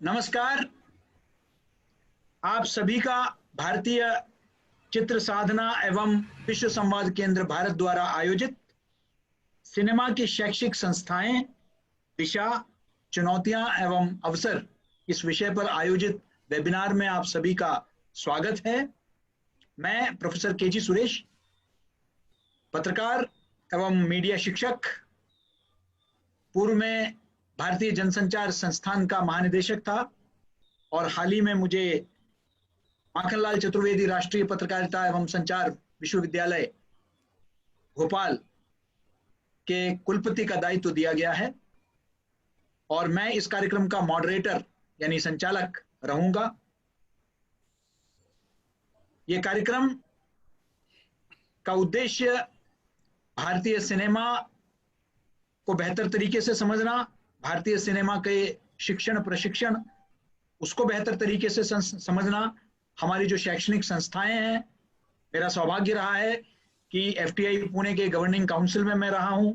नमस्कार। आप सभी का भारतीय चित्र साधना एवं विश्व संवाद केंद्र भारत द्वारा आयोजित सिनेमा की शैक्षिक संस्थाएं, दिशा, चुनौतियां एवं अवसर इस विषय पर आयोजित वेबिनार में आप सभी का स्वागत है। मैं प्रोफेसर केजी सुरेश, पत्रकार एवं मीडिया शिक्षक, पूर्व में भारतीय जनसंचार संस्थान का महानिदेशक था और हाल ही में मुझे माखनलाल चतुर्वेदी राष्ट्रीय पत्रकारिता एवं संचार विश्वविद्यालय भोपाल के कुलपति का दायित्व दिया गया है और मैं इस कार्यक्रम का मॉडरेटर यानी संचालक रहूंगा। यह कार्यक्रम का उद्देश्य भारतीय सिनेमा को बेहतर तरीके से समझना, भारतीय सिनेमा के शिक्षण प्रशिक्षण उसको बेहतर तरीके से समझना, हमारी जो शैक्षणिक संस्थाएं हैं। मेरा सौभाग्य रहा है कि एफटीआई पुणे के गवर्निंग काउंसिल में मैं रहा हूं,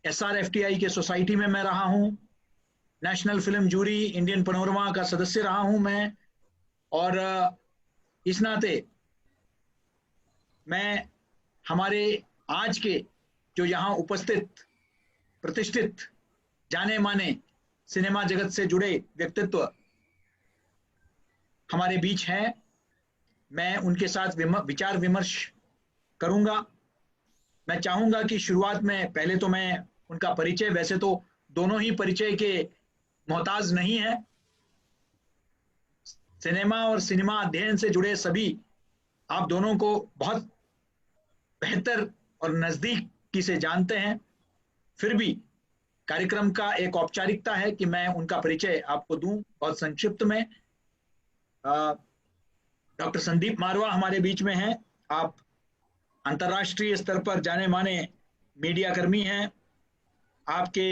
एसआरएफटीआई के सोसाइटी में मैं रहा हूं, national film jury Indian panorama का सदस्य रहा हूं मैं, और इस नाते मैं हमारे आज के जो यहाँ उपस्थित प्रतिष्ठित जाने माने सिनेमा जगत से जुड़े व्यक्तित्व हमारे बीच हैं, मैं उनके साथ विचार विमर्श करूंगा। मैं चाहूंगा कि शुरुआत में पहले तो मैं उनका परिचय, वैसे तो दोनों ही परिचय के मोहताज नहीं है, सिनेमा और सिनेमा अध्ययन से जुड़े सभी आप दोनों को बहुत बेहतर और नजदीकी से जानते हैं। फिर भी कार्यक्रम का एक औपचारिकता है कि मैं उनका परिचय आपको दूं बहुत संक्षिप्त में। डॉक्टर संदीप मारवा हमारे बीच में हैं। आप अंतर्राष्ट्रीय स्तर पर जाने माने मीडिया कर्मी हैं। आपके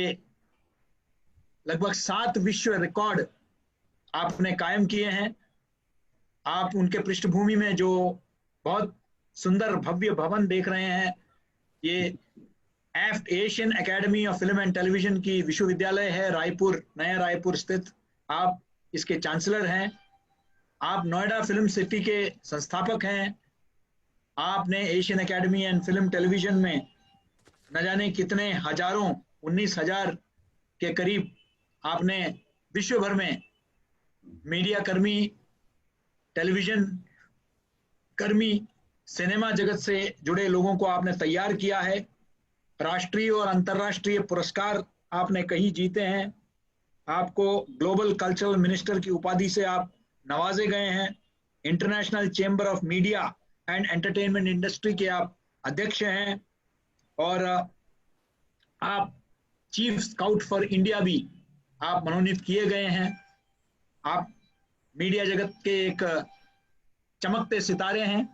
लगभग 7 विश्व रिकॉर्ड आपने कायम किए हैं। आप उनके पृष्ठभूमि में जो बहुत सुंदर भव्य भवन देख रहे हैं, ये Asian academy of film and television की विश्वविद्यालय है, रायपुर, नया रायपुर स्थित। आप इसके चांसलर हैं। आप नोएडा फिल्म सिटी के संस्थापक हैं। आपने Asian academy and film television में न जाने कितने हजारों, 19,000 के करीब आपने विश्व भर में मीडिया कर्मी, टेलीविजन कर्मी, सिनेमा जगत से जुड़े लोगों को आपने तैयार किया है। राष्ट्रीय और अंतर्राष्ट्रीय पुरस्कार आपने कई जीते हैं। आपको ग्लोबल कल्चरल मिनिस्टर की उपाधि से आप नवाजे गए हैं। International chamber of media and entertainment industry के आप अध्यक्ष हैं और आप चीफ स्काउट फॉर इंडिया भी आप मनोनीत किए गए हैं। आप मीडिया जगत के एक चमकते सितारे हैं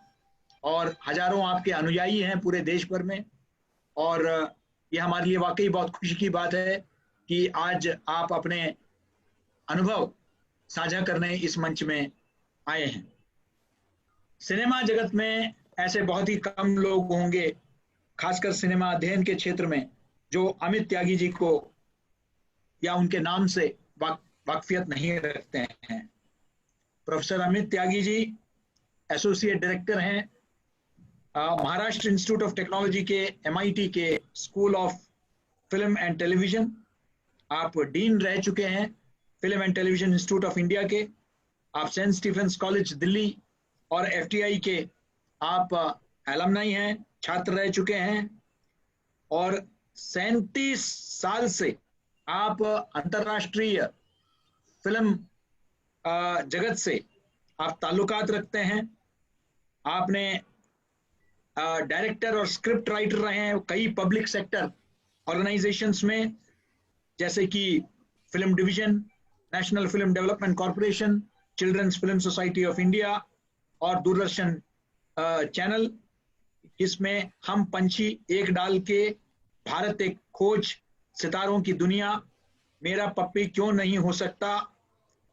और हजारों आपके अनुयायी हैं पूरे देश भर में, और ये हमारे लिए वाकई बहुत खुशी की बात है कि आज आप अपने अनुभव साझा करने इस मंच में आए हैं। सिनेमा जगत में ऐसे बहुत ही कम लोग होंगे, खासकर सिनेमा अध्ययन के क्षेत्र में, जो अमित त्यागी जी को या उनके नाम से वाकफियत नहीं रखते हैं। Professor Amit Tyagi ji associate director हैं महाराष्ट्र इंस्टीट्यूट ऑफ टेक्नोलॉजी के MIT के school of film and television. आप डीन रह चुके हैं film and television institute of India के। आप सेंट स्टीफेंस कॉलेज दिल्ली और FTI के आप एलमनाई हैं, छात्र रह चुके हैं, और 37 साल से आप अंतर्राष्ट्रीय फिल्म जगत से आप ताल्लुकात रखते हैं। आपने डायरेक्टर और स्क्रिप्ट राइटर रहे हैं कई पब्लिक सेक्टर ऑर्गेनाइजेशंस में, जैसे कि film division, national film development corporation, children's film society of India और दूरदर्शन चैनल। इसमें हम पंछी एक डाल के, भारत एक खोज, सितारों की दुनिया, मेरा पप्पी क्यों नहीं हो सकता,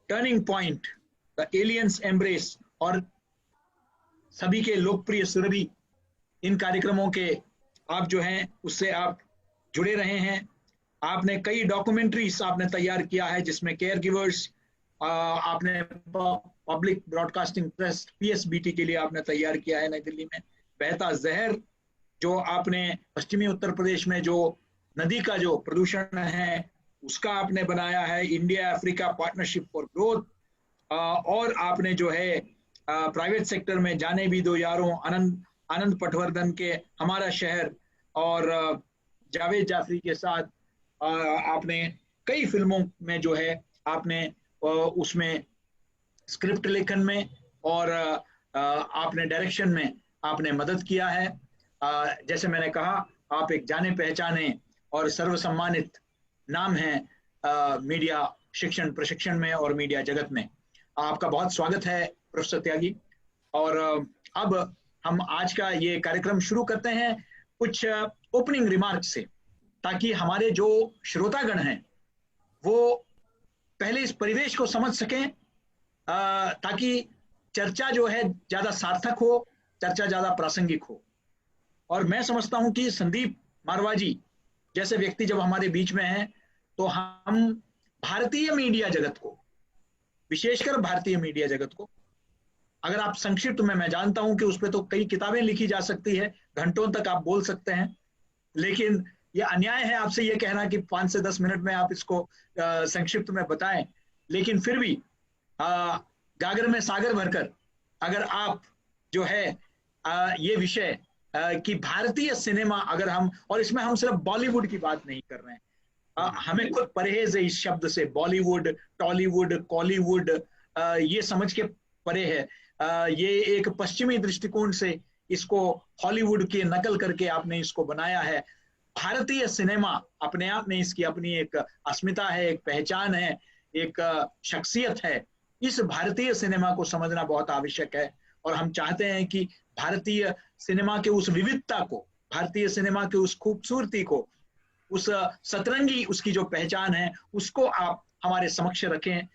turning point, the aliens embrace और सभी के लोकप्रिय सुरभि, इन कार्यक्रमों के आप जो हैं उससे आप जुड़े रहे हैं। आपने कई डॉक्यूमेंट्रीज आपने तैयार किया है जिसमें केयर गिवर्स, आपने पब्लिक ब्रॉडकास्टिंग ट्रस्ट PSBT के लिए आपने तैयार किया है नई दिल्ली में। बहता जहर जो आपने पश्चिमी उत्तर प्रदेश में जो नदी का जो प्रदूषण है उसका आपने बनाया है। India Africa partnership for growth, और आपने जो है प्राइवेट सेक्टर में जाने भी दो यारों, आनंद पटवर्धन के हमारा शहर और जावेद जाफरी के साथ आपने कई फिल्मों में जो है आपने उसमें स्क्रिप्ट लेखन में और आपने डायरेक्शन में आपने मदद किया है। जैसे मैंने कहा, आप एक जाने पहचाने और सर्वसम्मानित नाम है मीडिया शिक्षण प्रशिक्षण में और मीडिया जगत में। आपका बहुत स्वागत है प्रोफेसर त्यागी। और अब हम आज का ये कार्यक्रम शुरू करते हैं कुछ ओपनिंग रिमार्क से, ताकि हमारे जो श्रोतागण हैं वो पहले इस परिवेश को समझ सकें, ताकि चर्चा जो है ज्यादा सार्थक हो, चर्चा ज्यादा प्रासंगिक हो। और मैं समझता हूं कि संदीप मारवाजी जैसे व्यक्ति जब हमारे बीच में हैं तो हम भारतीय मीडिया जगत को, विशेषकर भारतीय मीडिया जगत को, अगर आप संक्षिप्त में, मैं जानता हूं कि उस पर तो कई किताबें लिखी जा सकती है, घंटों तक आप बोल सकते हैं, लेकिन ये अन्याय है आपसे ये कहना कि 5 से 10 मिनट में आप इसको संक्षिप्त में बताएं। लेकिन फिर भी गागर में सागर भरकर अगर आप जो है ये विषय कि भारतीय सिनेमा, अगर हम, और इसमें हम सिर्फ बॉलीवुड की बात नहीं कर रहे हैं, हमें खुद परहेज है इस शब्द से, बॉलीवुड, टॉलीवुड, कॉलीवुड, ये समझ के परे है। ये एक पश्चिमी दृष्टिकोण से इसको हॉलीवुड की नकल करके आपने इसको बनाया है। भारतीय सिनेमा अपने आप में इसकी अपनी एक अस्मिता है, एक पहचान है, एक शख्सियत है। इस भारतीय सिनेमा को समझना बहुत आवश्यक है और हम चाहते हैं कि भारतीय सिनेमा के उस विविधता को, भारतीय सिनेमा के उस खूबसूरती को, उस सतरंगी उसकी जो पहचान है, उसको आप हमारे समक्ष रखें।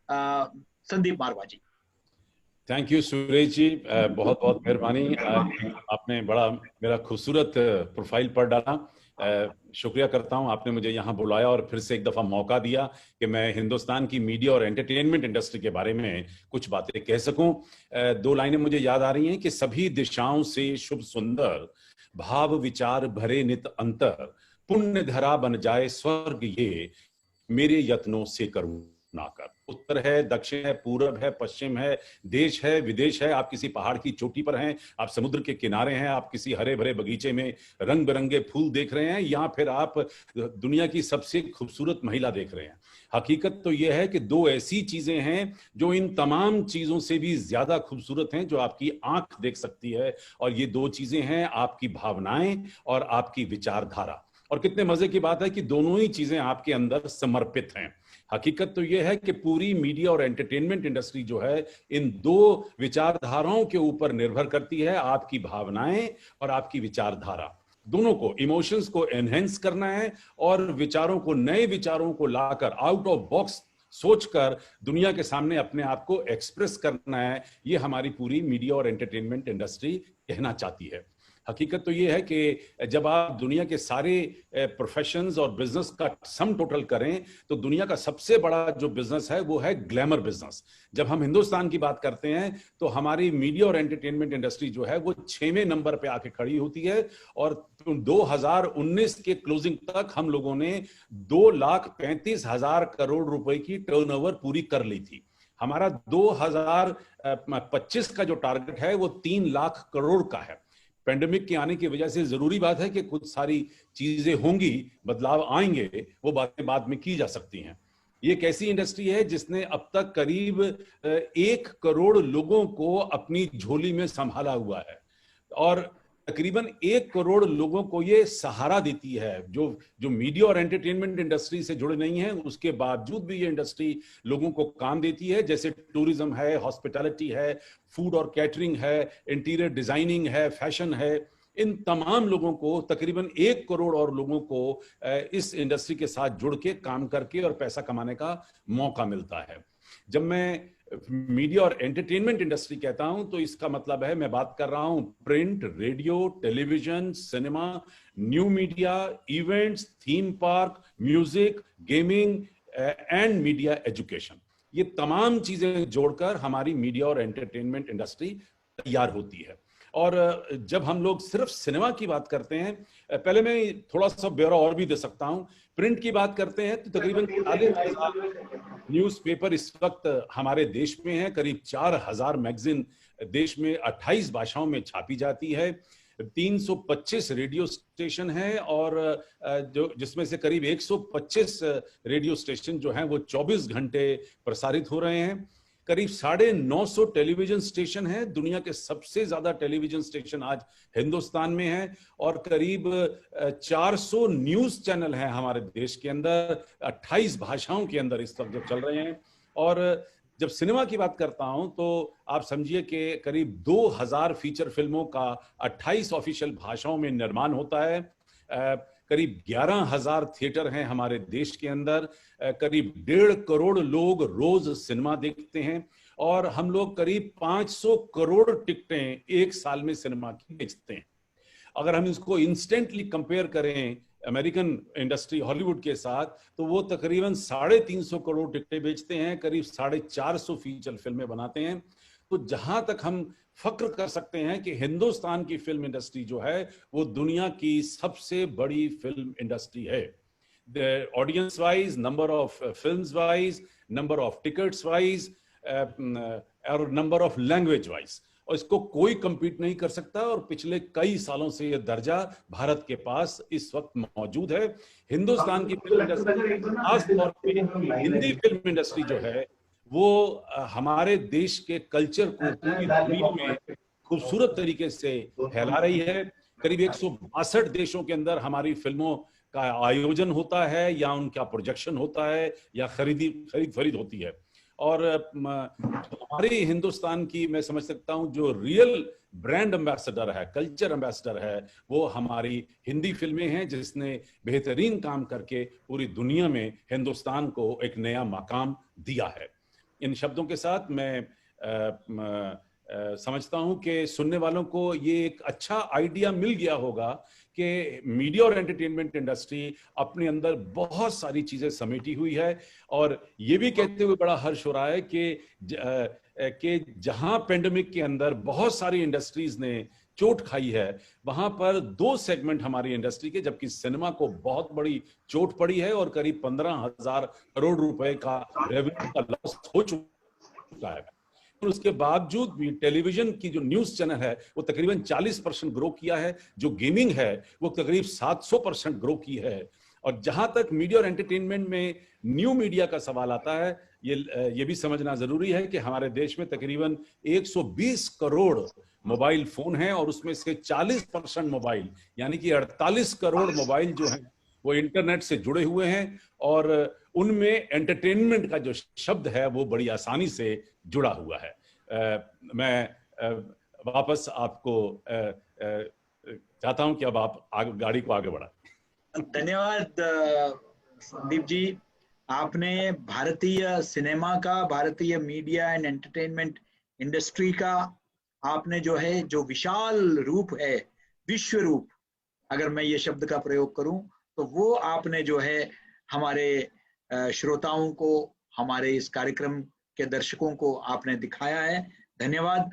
संदीप मारवाजी। थैंक यू सुरेश जी, बहुत बहुत मेहरबानी। आपने बड़ा मेरा खूबसूरत प्रोफाइल पर डाला, शुक्रिया करता हूं। आपने मुझे यहाँ बुलाया और फिर से एक दफा मौका दिया कि मैं हिंदुस्तान की मीडिया और एंटरटेनमेंट इंडस्ट्री के बारे में कुछ बातें कह सकूं। 2 लाइनें मुझे याद आ रही हैं कि सभी दिशाओं से शुभ सुंदर, भाव विचार भरे नित अंतर, पुण्य धरा बन जाए स्वर्ग ये, मेरे यत्नों से करूं ना कर। उत्तर है, दक्षिण है, पूरब है, पश्चिम है, देश है, विदेश है, आप किसी पहाड़ की चोटी पर हैं, आप समुद्र के किनारे हैं, आप किसी हरे भरे बगीचे में रंग बिरंगे फूल देख रहे हैं, या फिर आप दुनिया की सबसे खूबसूरत महिला देख रहे हैं। हकीकत तो यह है कि 2 ऐसी चीजें हैं जो इन तमाम चीजों से भी ज्यादा खूबसूरत हैं, जो आपकी आंख देख सकती है, और ये 2 चीजें हैं आपकी भावनाएं और आपकी विचारधारा। और कितने मजे की बात है कि दोनों ही चीजें आपके अंदर समर्पित हैं। हकीकत तो यह है कि पूरी मीडिया और एंटरटेनमेंट इंडस्ट्री जो है इन 2 विचारधाराओं के ऊपर निर्भर करती है। आपकी भावनाएं और आपकी विचारधारा, दोनों को, इमोशंस को एनहेंस करना है और विचारों को, नए विचारों को लाकर आउट ऑफ बॉक्स सोचकर दुनिया के सामने अपने आप को एक्सप्रेस करना है। ये हमारी पूरी मीडिया और एंटरटेनमेंट इंडस्ट्री कहना चाहती है। हकीकत तो ये है कि जब आप दुनिया के सारे प्रोफेशंस और बिजनेस का सम टोटल करें तो दुनिया का सबसे बड़ा जो बिजनेस है वो है ग्लैमर बिजनेस। जब हम हिंदुस्तान की बात करते हैं तो हमारी मीडिया और एंटरटेनमेंट इंडस्ट्री जो है वो 6वें नंबर पे आके खड़ी होती है। और 2019 के क्लोजिंग तक हम लोगों ने 2,35,000 करोड़ रुपए की टर्नओवर पूरी कर ली थी। हमारा 2025 का जो टारगेट है वो 3 लाख करोड़ का है। पेंडेमिक के आने की वजह से जरूरी बात है कि कुछ सारी चीजें होंगी, बदलाव आएंगे, वो बातें बाद में की जा सकती हैं। ये एक ऐसी इंडस्ट्री है जिसने अब तक करीब 1 करोड़ लोगों को अपनी झोली में संभाला हुआ है और तकरीबन 1 करोड़ लोगों को ये सहारा देती है। जो मीडिया और एंटरटेनमेंट इंडस्ट्री से जुड़े नहीं है उसके बावजूद भी ये इंडस्ट्री लोगों को काम देती है, जैसे टूरिज्म है, हॉस्पिटैलिटी है, फूड और कैटरिंग है, इंटीरियर डिजाइनिंग है, फैशन है। इन तमाम लोगों को, तकरीबन 1 करोड़ और लोगों को इस इंडस्ट्री के साथ जुड़ के काम करके और पैसा कमाने का मौका मिलता है। जब मैं मीडिया और एंटरटेनमेंट इंडस्ट्री कहता हूं तो इसका मतलब है, मैं बात कर रहा हूं print, radio, television, cinema, new media, events, theme park, music, gaming and media education. ये तमाम चीजें जोड़कर हमारी मीडिया और एंटरटेनमेंट इंडस्ट्री तैयार होती है। और जब हम लोग सिर्फ सिनेमा की बात करते हैं, पहले मैं थोड़ा सा ब्यौरा और भी दे सकता हूं। प्रिंट की बात करते हैं तो तकरीबन 40,000 न्यूज़पेपर इस वक्त हमारे देश में है, करीब 4,000 मैगजीन देश में 28 भाषाओं में छापी जाती है, 325 रेडियो स्टेशन है, और जो जिसमें से करीब 125 रेडियो स्टेशन जो हैं वो 24 घंटे प्रसारित हो रहे हैं। करीब 950 टेलीविजन स्टेशन है, दुनिया के सबसे ज्यादा टेलीविजन स्टेशन आज हिंदुस्तान में है, और करीब 400 न्यूज चैनल हैं हमारे देश के अंदर, 28 भाषाओं के अंदर इस वक्त जो चल रहे हैं। और जब सिनेमा की बात करता हूं तो आप समझिए कि करीब 2000 फीचर फिल्मों का 28 ऑफिशियल भाषाओं में निर्माण होता है। करीब 11,000 थिएटर हैं हमारे देश के अंदर, करीब 1.5 करोड़ लोग रोज सिनेमा देखते हैं, और हम लोग करीब 500 करोड़ टिकटें एक साल में सिनेमा की बेचते हैं। अगर हम इसको इंस्टेंटली कंपेयर करें अमेरिकन इंडस्ट्री हॉलीवुड के साथ, तो वो तकरीबन 350 करोड़ टिकटें बेचते हैं, करीब 450 फीचर फिल्में बनाते हैं। तो जहां तक हम फक्र कर सकते हैं कि हिंदुस्तान की फिल्म इंडस्ट्री जो है वो दुनिया की सबसे बड़ी फिल्म इंडस्ट्री है, audience wise, number of films wise, number of tickets wise, और नंबर ऑफ लैंग्वेज वाइज, और इसको कोई compete नहीं कर सकता। और पिछले कई सालों से यह दर्जा भारत के पास इस वक्त मौजूद है। हिंदुस्तान की फिल्म इंडस्ट्री, खास तौर पे हिंदी फिल्म इंडस्ट्री जो है वो हमारे देश के कल्चर को पूरी दुनिया में खूबसूरत तरीके से फैला रही है। करीब 162 देशों के अंदर हमारी फिल्मों का आयोजन होता है, या उनका प्रोजेक्शन होता है, या खरीद फरीद होती है। और हमारे हिंदुस्तान की मैं समझ सकता हूं जो रियल ब्रांड एम्बेसडर है, कल्चर एम्बेसडर है, वो हमारी हिंदी फिल्में हैं, जिसने बेहतरीन काम करके पूरी दुनिया में हिंदुस्तान को एक नया मकाम दिया है। इन शब्दों के साथ मैं समझता हूं कि सुनने वालों को ये एक अच्छा आइडिया मिल गया होगा कि मीडिया और एंटरटेनमेंट इंडस्ट्री अपने अंदर बहुत सारी चीजें समेटी हुई है। और ये भी कहते हुए बड़ा हर्ष हो रहा है कि जहां पेंडेमिक के अंदर बहुत सारी इंडस्ट्रीज ने चोट खाई है, वहां पर 2 सेगमेंट हमारी इंडस्ट्री के, जबकि सिनेमा को बहुत बड़ी चोट पड़ी है और करीब 15,000 करोड़ रुपए का रेवेन्यू का लॉस हो चुका है। और उसके बावजूद भी टेलीविजन की जो न्यूज चैनल है वो तकरीबन 40% ग्रो किया है, जो गेमिंग है वो करीब 700% ग्रो की है। और जहां तक मीडिया और एंटरटेनमेंट में न्यू मीडिया का सवाल आता है, ये भी समझना जरूरी है कि हमारे देश में तकरीबन 120 करोड़ मोबाइल फोन हैं, और उसमें से 40% मोबाइल यानी कि 48 करोड़ मोबाइल जो हैं वो इंटरनेट से जुड़े हुए हैं, और उनमें एंटरटेनमेंट का जो शब्द है वो बड़ी आसानी से जुड़ा हुआ है। मैं वापस आपको चाहता हूं कि अब आप गाड़ी को आगे बढ़ाएं। धन्यवाद संदीप जी। आपने भारतीय सिनेमा का, भारतीय मीडिया एंड एंटरटेनमेंट इंडस्ट्री का आपने जो है, जो विशाल रूप है, विश्व रूप, अगर मैं ये शब्द का प्रयोग करूं, तो वो आपने जो है हमारे श्रोताओं को, हमारे इस कार्यक्रम के दर्शकों को आपने दिखाया है। धन्यवाद।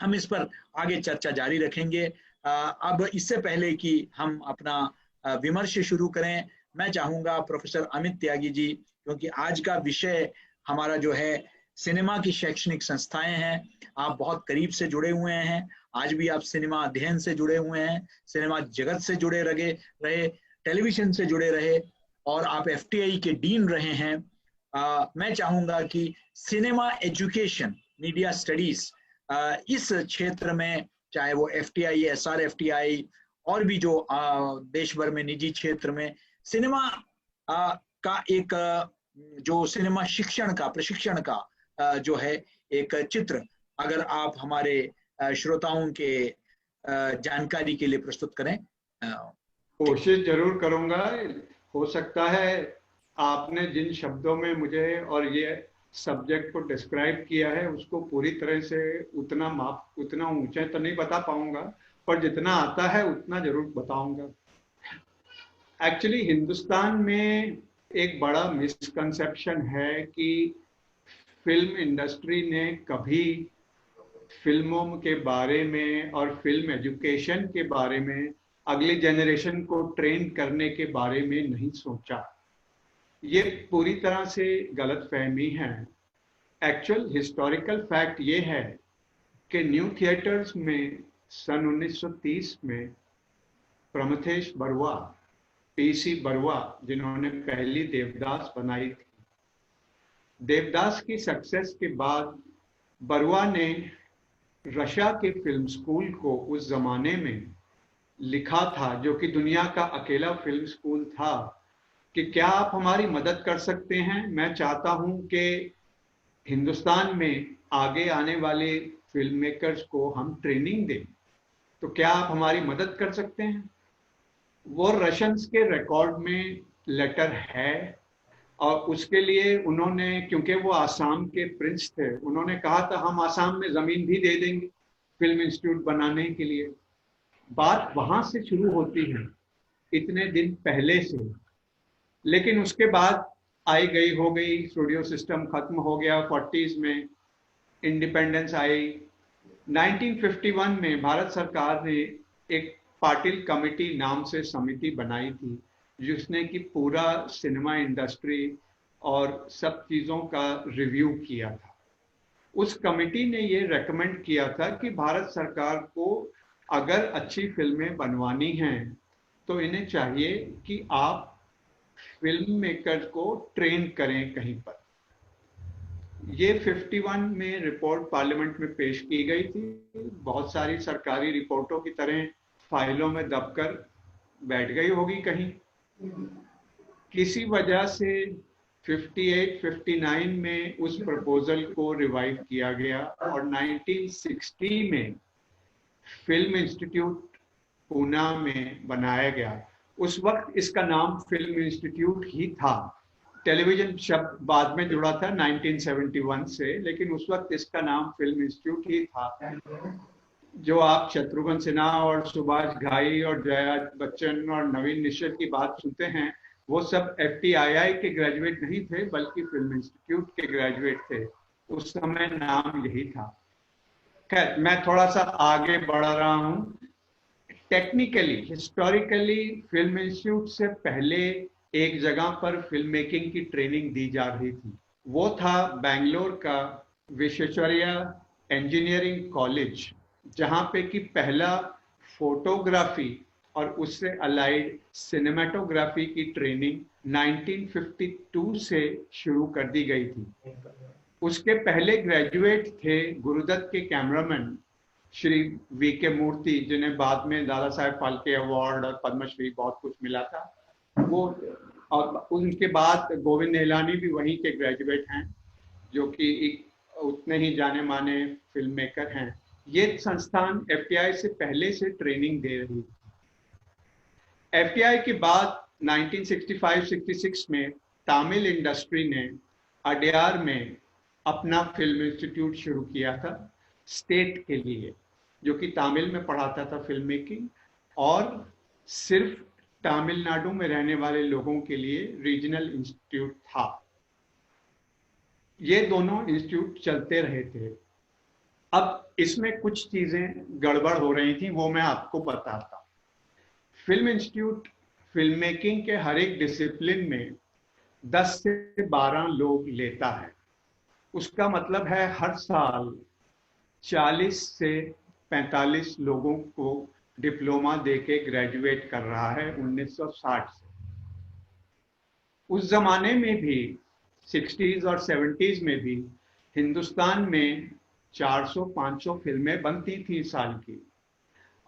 हम इस पर आगे चर्चा जारी रखेंगे। अब इससे पहले कि हम अपना विमर्श शुरू करें, मैं चाहूंगा प्रोफेसर अमित त्यागी जी, क्योंकि आज का विषय हमारा जो है सिनेमा की शैक्षणिक संस्थाएं हैं, आप बहुत करीब से जुड़े हुए हैं, आज भी आप सिनेमा अध्ययन से जुड़े हुए हैं, सिनेमा जगत से जुड़े रहे, टेलीविजन से जुड़े रहे, और आप FTI के डीन रहे हैं। मैं चाहूंगा कि सिनेमा एजुकेशन, मीडिया स्टडीज, इस क्षेत्र में, चाहे वो FTI, SRFTI और भी जो देश भर में निजी क्षेत्र में सिनेमा का एक जो सिनेमा शिक्षण का, प्रशिक्षण का जो है एक चित्र, अगर आप हमारे श्रोताओं के जानकारी के लिए प्रस्तुत करें। कोशिश जरूर करूंगा। हो सकता है आपने जिन शब्दों में मुझे और ये सब्जेक्ट को डिस्क्राइब किया है उसको पूरी तरह से उतना ऊंचा तो नहीं बता पाऊंगा, पर जितना आता है उतना जरूर बताऊंगा। एक्चुअली हिंदुस्तान में एक बड़ा मिसकंसेप्शन है कि फिल्म इंडस्ट्री ने कभी फिल्मों के बारे में और फिल्म एजुकेशन के बारे में, अगली जनरेशन को ट्रेन करने के बारे में नहीं सोचा। ये पूरी तरह से गलतफहमी है। एक्चुअल हिस्टोरिकल फैक्ट ये है कि न्यू थिएटर्स में सन 1930 में प्रमथेश बरुआ, पीसी बरुआ, जिन्होंने पहली देवदास बनाई थी, देवदास की सक्सेस के बाद बरुआ ने रशिया के फिल्म स्कूल को उस जमाने में लिखा था, जो कि दुनिया का अकेला फिल्म स्कूल था, कि क्या आप हमारी मदद कर सकते हैं? मैं चाहता हूं कि हिंदुस्तान में आगे आने वाले फिल्म मेकर्स को हम ट्रेनिंग दें, तो क्या आप हमारी मदद कर सकते हैं? वो रशियंस के रिकॉर्ड में लेटर है, और उसके लिए उन्होंने, क्योंकि वो आसाम के प्रिंस थे, उन्होंने कहा था हम आसाम में जमीन भी दे देंगे फिल्म इंस्टीट्यूट बनाने के लिए। बात वहां से शुरू होती है, इतने दिन पहले से। लेकिन उसके बाद आई गई हो गई, स्टूडियो सिस्टम खत्म हो गया, 40s में इंडिपेंडेंस आई। 1951 में भारत सरकार ने एक पाटिल कमेटी नाम से समिति बनाई थी, जिसने कि पूरा सिनेमा इंडस्ट्री और सब चीज़ों का रिव्यू किया था। उस कमेटी ने ये रेकमेंड किया था कि भारत सरकार को अगर अच्छी फिल्में बनवानी हैं तो इन्हें चाहिए कि आप फिल्म मेकर्स को ट्रेन करें कहीं पर। ये 51 में रिपोर्ट पार्लियामेंट में पेश की गई थी, बहुत सारी सरकारी रिपोर्टों की तरह फाइलों में दबकर बैठ गई होगी कहीं। किसी वजह से 58-59 में उस प्रपोजल को रिवाइव किया गया और 1960 में फिल्म इंस्टीट्यूट पूना में बनाया गया। उस वक्त इसका नाम फिल्म इंस्टीट्यूट ही था। टेलीविजन शब्द बाद में जुड़ा था 1971 से, लेकिन उस वक्त इसका नाम फिल्म इंस्टीट्यूट ही था। जो आप शत्रुघ्न सिन्हा और सुभाष घाई और जया बच्चन और नवीन निश्चल की बात सुनते हैं, वो सब FTII के ग्रेजुएट नहीं थे, बल्कि फिल्म इंस्टीट्यूट के ग्रेजुएट थे। उस समय नाम यही था। खैर, मैं थोड़ा सा आगे बढ़ रहा हूँ। टेक्निकली, हिस्टोरिकली फिल्म इंस्टीट्यूट से पहले एक जगह पर फिल्म मेकिंग की ट्रेनिंग दी जा रही थी। वो था बेंगलोर का विश्वेश्वरैया इंजीनियरिंग कॉलेज, जहाँ पे कि पहला फोटोग्राफी और उससे अलाइड सिनेमेटोग्राफी की ट्रेनिंग 1952 से शुरू कर दी गई थी। उसके पहले ग्रेजुएट थे गुरुदत्त के कैमरामैन श्री VK मूर्ति, जिन्हें बाद में दादा साहेब फाल्के अवार्ड और पद्मश्री बहुत कुछ मिला था। वो, और उनके बाद गोविंद निहलानी भी वहीं के ग्रेजुएट हैं, जो कि एक उतने ही जाने माने फिल्म मेकर हैं। ये संस्थान FTI से पहले से ट्रेनिंग दे रही थी। FTI के बाद 1965-66 में तमिल इंडस्ट्री ने अडयार में अपना फिल्म इंस्टीट्यूट शुरू किया था स्टेट के लिए, जो कि तमिल में पढ़ाता था फिल्म मेकिंग, और सिर्फ तमिलनाडु में रहने वाले लोगों के लिए रीजनल इंस्टीट्यूट था। ये दोनों इंस्टीट्यूट चलते रहे थे। अब इसमें कुछ चीजें गड़बड़ हो रही थी, वो मैं आपको बताता हूं। फिल्म इंस्टीट्यूट फिल्म मेकिंग के हर एक डिसिप्लिन में 10 से 12 लोग लेता है। उसका मतलब है हर साल 40 से 45 लोगों को डिप्लोमा देके ग्रेजुएट कर रहा है 1960 से। उस जमाने में भी 60s और 70s में भी हिंदुस्तान में 400-500 फिल्में बनती थी साल की।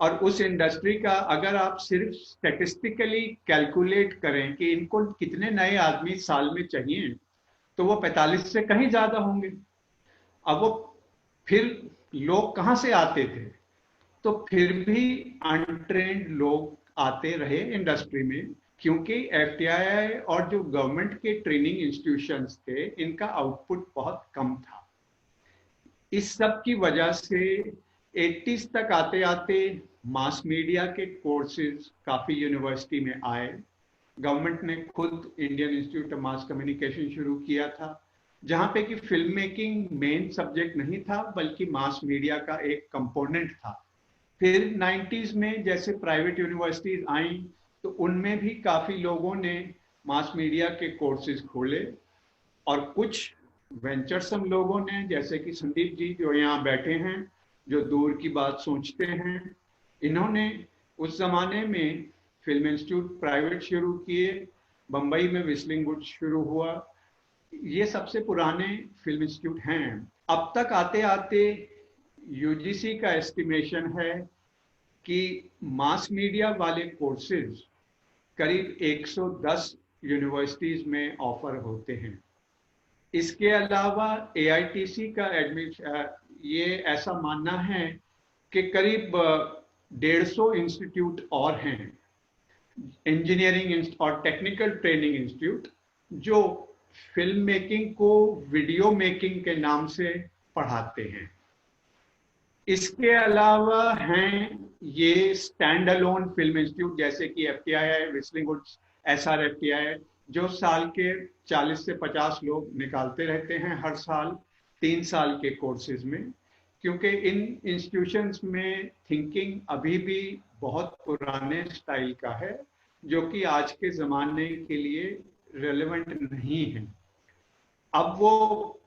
और उस इंडस्ट्री का अगर आप सिर्फ स्टैटिस्टिकली कैलकुलेट करें कि इनको कितने नए आदमी साल में चाहिए, तो वो 45 से कहीं ज्यादा होंगे। अब वो फिर लोग कहाँ से आते थे? तो फिर भी अनट्रेंड लोग आते रहे इंडस्ट्री में, क्योंकि FTI और जो गवर्नमेंट के ट्रेनिंग इंस्टीट्यूशंस थे, इनका आउटपुट बहुत कम था। इस सब की वजह से 80s तक आते आते मास मीडिया के कोर्सेज काफी यूनिवर्सिटी में आए। गवर्नमेंट ने खुद Indian institute of mass communication शुरू किया था, जहां पे कि फिल्म मेकिंग मेन सब्जेक्ट नहीं था बल्कि मास मीडिया का एक कंपोनेंट था। फिर 90s में जैसे प्राइवेट यूनिवर्सिटीज आई तो उनमें भी काफी लोगों ने मास मीडिया के कोर्सेज खोले, और कुछ वेंचरसम लोगों ने, जैसे कि संदीप जी जो यहाँ बैठे हैं, जो दूर की बात सोचते हैं, इन्होंने उस जमाने में फिल्म इंस्टीट्यूट प्राइवेट शुरू किए, बंबई में विस्लिंग वुड शुरू हुआ। ये सबसे पुराने फिल्म इंस्टीट्यूट हैं। अब तक आते आते यूजीसी का एस्टिमेशन है कि मास मीडिया वाले कोर्सेज करीब 110 यूनिवर्सिटीज में ऑफर होते हैं। इसके अलावा एआईटीसी का ये ऐसा मानना है कि करीब 150 इंस्टीट्यूट और हैं, इंजीनियरिंग और टेक्निकल ट्रेनिंग इंस्टीट्यूट, जो फिल्म मेकिंग को वीडियो मेकिंग के नाम से पढ़ाते हैं। इसके अलावा हैं ये स्टैंड अलोन फिल्म इंस्टीट्यूट, जैसे कि एफटीआई, विस्लिंग वुड्स, एसआरएफटीआई, जो साल के 40 से 50 लोग निकालते रहते हैं हर साल 3 साल के कोर्सेज में, क्योंकि इन इंस्टीट्यूशंस में थिंकिंग अभी भी बहुत पुराने स्टाइल का है, जो कि आज के ज़माने के लिए रेलेवेंट नहीं है। अब वो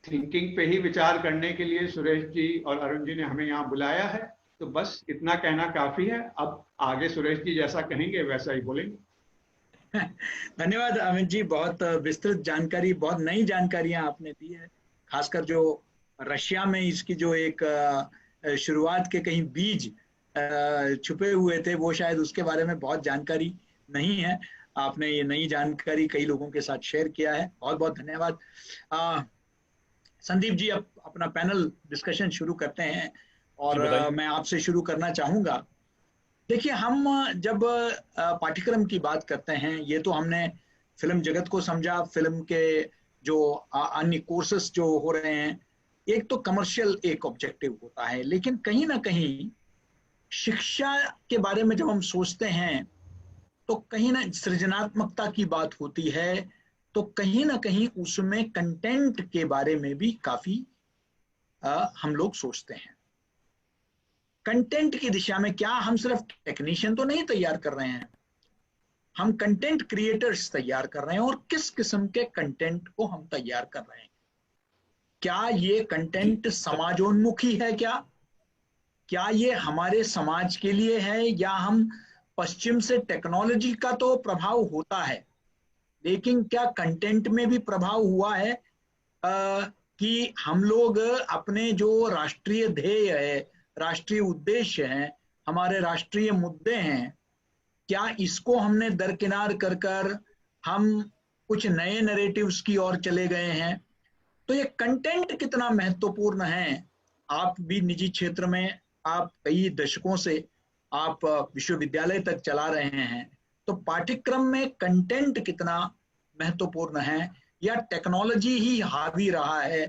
थिंकिंग पे ही विचार करने के लिए सुरेश जी और अरुण जी ने हमें यहाँ बुलाया है, तो बस इतना कहना काफ़ी है। अब आगे सुरेश जी जैसा कहेंगे वैसा ही बोलेंगे। धन्यवाद अमित जी, बहुत विस्तृत जानकारी, बहुत नई जानकारियां आपने दी है। खासकर जो रशिया में इसकी जो एक शुरुआत के कहीं बीज छुपे हुए थे, वो शायद उसके बारे में बहुत जानकारी नहीं है। आपने ये नई जानकारी कई लोगों के साथ शेयर किया है, बहुत बहुत धन्यवाद। संदीप जी, अब अपना पैनल डिस्कशन शुरू करते हैं और मैं आपसे शुरू करना चाहूंगा। देखिए, हम जब पाठ्यक्रम की बात करते हैं, ये तो हमने फिल्म जगत को समझा, फिल्म के जो अन्य कोर्सेस जो हो रहे हैं, एक तो कमर्शियल एक ऑब्जेक्टिव होता है, लेकिन कहीं ना कहीं शिक्षा के बारे में जब हम सोचते हैं तो कहीं ना सृजनात्मकता की बात होती है, तो कहीं ना कहीं उसमें कंटेंट के बारे में भी काफी हम लोग सोचते हैं। कंटेंट की दिशा में क्या हम सिर्फ टेक्नीशियन तो नहीं तैयार कर रहे हैं, हम कंटेंट क्रिएटर्स तैयार कर रहे हैं, और किस किस्म के कंटेंट को हम तैयार कर रहे हैं। क्या ये कंटेंट समाजोन्मुखी है? क्या ये हमारे समाज के लिए है, या हम पश्चिम से टेक्नोलॉजी का तो प्रभाव होता है, लेकिन क्या कंटेंट में भी प्रभाव हुआ है कि हम लोग अपने जो राष्ट्रीय ध्येय है, राष्ट्रीय उद्देश्य हैं, हमारे राष्ट्रीय मुद्दे हैं, क्या इसको हमने दरकिनार कर हम कुछ नए नैरेटिव्स की ओर चले गए हैं? तो ये कंटेंट कितना महत्वपूर्ण है। आप भी निजी क्षेत्र में, आप कई दशकों से आप विश्वविद्यालय तक चला रहे हैं, तो पाठ्यक्रम में कंटेंट कितना महत्वपूर्ण है, या टेक्नोलॉजी ही हावी रहा है?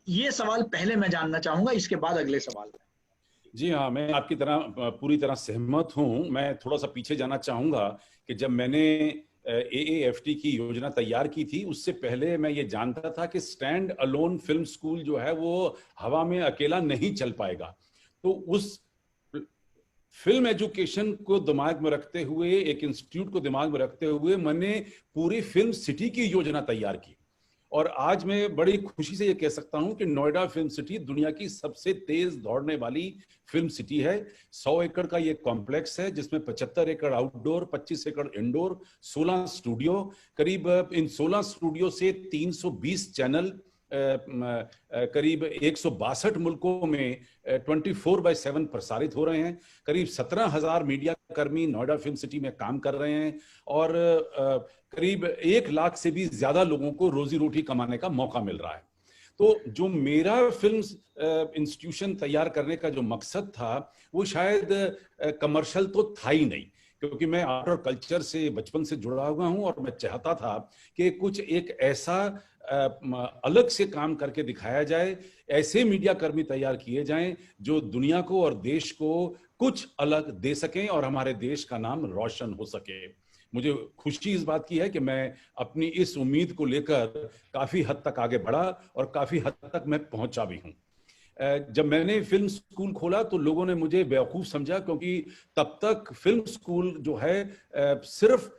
ये सवाल पहले मैं जानना चाहूंगा, इसके बाद अगले सवाल। जी हाँ, मैं आपकी तरह पूरी तरह सहमत हूँ। मैं थोड़ा सा पीछे जाना चाहूंगा कि जब मैंने AAFT की योजना तैयार की थी, उससे पहले मैं ये जानता था कि स्टैंड अलोन फिल्म स्कूल जो है वो हवा में अकेला नहीं चल पाएगा। तो उस फिल्म एजुकेशन को दिमाग में रखते हुए, एक इंस्टीट्यूट को दिमाग में रखते हुए मैंने पूरी फिल्म सिटी की योजना तैयार की। और आज मैं बड़ी खुशी से ये कह सकता हूं कि नोएडा फिल्म सिटी दुनिया की सबसे तेज दौड़ने वाली फिल्म सिटी है। 100 एकड़ का ये कॉम्प्लेक्स है, जिसमें 75 एकड़ आउटडोर, 25 एकड़ इंडोर, 16 स्टूडियो, करीब इन 16 स्टूडियो से 320 चैनल, करीब 162 मुल्कों में 24/7 प्रसारित हो रहे हैं। करीब 17,000 मीडिया कर्मी नोएडा फिल्म सिटी में काम कर रहे हैं, और करीब 1 लाख से भी ज्यादा लोगों को रोजी रोटी कमाने का मौका मिल रहा है। तो जो मेरा फिल्म इंस्टीट्यूशन तैयार करने का जो मकसद था, वो शायद कमर्शियल तो था ही नहीं, क्योंकि मैं आर्ट और कल्चर से बचपन से जुड़ा हुआ हूं, और मैं चाहता था कि कुछ एक ऐसा अलग से काम करके दिखाया जाए, ऐसे मीडिया कर्मी तैयार किए जाएं जो दुनिया को और देश को कुछ अलग दे सकें और हमारे देश का नाम रोशन हो सके। मुझे खुशी इस बात की है कि मैं अपनी इस उम्मीद को लेकर काफी हद तक आगे बढ़ा और काफी हद तक मैं पहुंचा भी हूं। जब मैंने फिल्म स्कूल खोला तो लोगों ने मुझे बेवकूफ समझा, क्योंकि तब तक फिल्म स्कूल जो है सिर्फ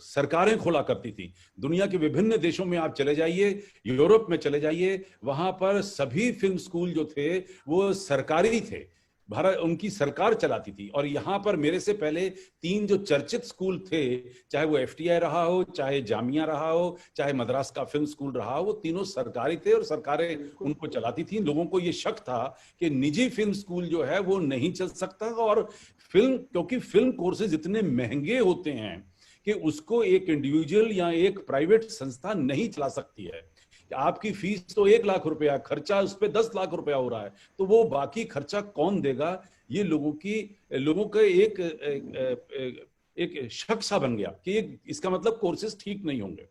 सरकारें खोला करती थी। दुनिया के विभिन्न देशों में आप चले जाइए, यूरोप में चले जाइए, वहां पर सभी फिल्म स्कूल जो थे वो सरकारी थे, भारत उनकी सरकार चलाती थी। और यहाँ पर मेरे से पहले 3 जो चर्चित स्कूल थे, चाहे वो एफटीआई रहा हो, चाहे जामिया रहा हो, चाहे मद्रास का फिल्म स्कूल रहा हो, वो तीनों सरकारी थे और सरकारें उनको चलाती थी। लोगों को ये शक था कि निजी फिल्म स्कूल जो है वो नहीं चल सकता, और क्योंकि फिल्म कोर्सेज इतने महंगे होते हैं कि उसको एक इंडिविजुअल या एक प्राइवेट संस्था नहीं चला सकती है। आपकी फीस तो 1 लाख रुपया, खर्चा उस पर 10 लाख रुपया हो रहा है, तो वो बाकी खर्चा कौन देगा? ये लोगों का एक शक सा बन गया कि इसका मतलब कोर्सेज ठीक नहीं होंगे।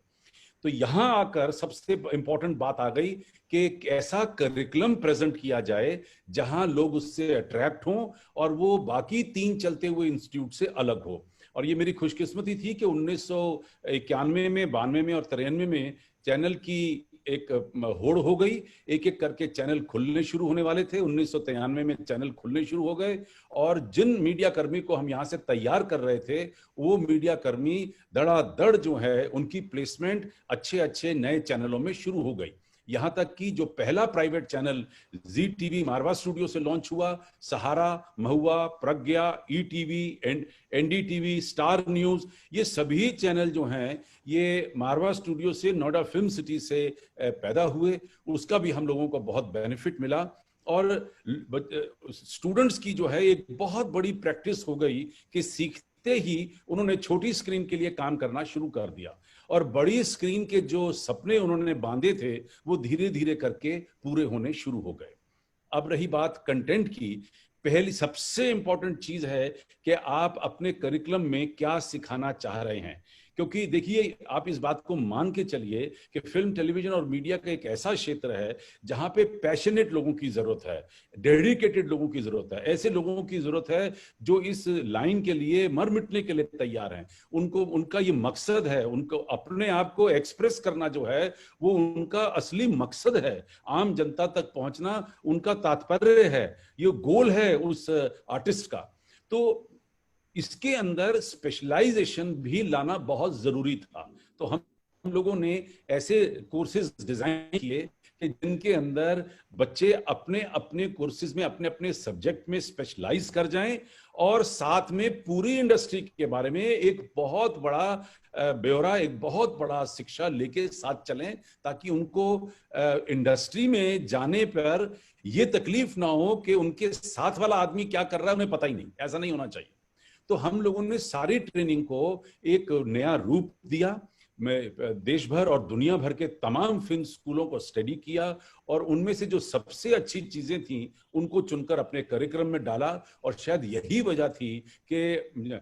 तो यहां आकर सबसे इंपॉर्टेंट बात आ गई कि एक ऐसा करिकुलम प्रेजेंट किया जाए जहां लोग उससे अट्रैक्ट हों और वो बाकी 3 चलते हुए इंस्टीट्यूट से अलग हो। और ये मेरी खुशकिस्मती थी कि 1991 में, 92 में और 93 में चैनल की एक होड़ हो गई। एक एक करके चैनल खुलने शुरू होने वाले थे। 1993 में चैनल खुलने शुरू हो गए, और जिन मीडिया कर्मी को हम यहाँ से तैयार कर रहे थे, वो मीडिया कर्मी धड़ाधड़ जो है उनकी प्लेसमेंट अच्छे अच्छे नए चैनलों में शुरू हो गई। यहाँ तक कि जो पहला प्राइवेट चैनल जी टीवी मारवा स्टूडियो से लॉन्च हुआ, सहारा, महुआ, प्रज्ञा, ईटीवी, एनडीटीवी, स्टार न्यूज, ये सभी चैनल जो हैं ये मारवा स्टूडियो से, नोएडा फिल्म सिटी से पैदा हुए। उसका भी हम लोगों को बहुत बेनिफिट मिला, और स्टूडेंट्स की जो है एक बहुत बड़ी प्रैक्टिस हो गई कि सीखते ही उन्होंने छोटी स्क्रीन के लिए काम करना शुरू कर दिया, और बड़ी स्क्रीन के जो सपने उन्होंने बांधे थे वो धीरे धीरे करके पूरे होने शुरू हो गए। अब रही बात कंटेंट की, पहली सबसे इंपॉर्टेंट चीज है कि आप अपने करिकुलम में क्या सिखाना चाह रहे हैं। क्योंकि देखिए, आप इस बात को मान के चलिए कि फिल्म, टेलीविजन और मीडिया का एक ऐसा क्षेत्र है जहां पे पैशनेट लोगों की जरूरत है, डेडिकेटेड लोगों की जरूरत है, ऐसे लोगों की जरूरत है जो इस लाइन के लिए मर मिटने के लिए तैयार हैं। उनका ये मकसद है, उनको अपने आप को एक्सप्रेस करना जो है वो उनका असली मकसद है। आम जनता तक पहुंचना उनका तात्पर्य है, ये गोल है उस आर्टिस्ट का। तो इसके अंदर स्पेशलाइजेशन भी लाना बहुत जरूरी था। तो हम लोगों ने ऐसे कोर्सेज डिजाइन किए कि जिनके अंदर बच्चे अपने अपने कोर्सेज में, अपने अपने सब्जेक्ट में स्पेशलाइज कर जाएं, और साथ में पूरी इंडस्ट्री के बारे में एक बहुत बड़ा ब्यौरा, एक बहुत बड़ा शिक्षा लेके साथ चलें, ताकि उनको इंडस्ट्री में जाने पर ये तकलीफ ना हो कि उनके साथ वाला आदमी क्या कर रहा है उन्हें पता ही नहीं। ऐसा नहीं होना चाहिए। तो हम लोगों ने सारी ट्रेनिंग को एक नया रूप दिया। मैं देश भर और दुनिया भर के तमाम फिल्म स्कूलों को स्टडी किया, और उनमें से जो सबसे अच्छी चीजें थी उनको चुनकर अपने करिकुलम में डाला। और शायद यही वजह थी कि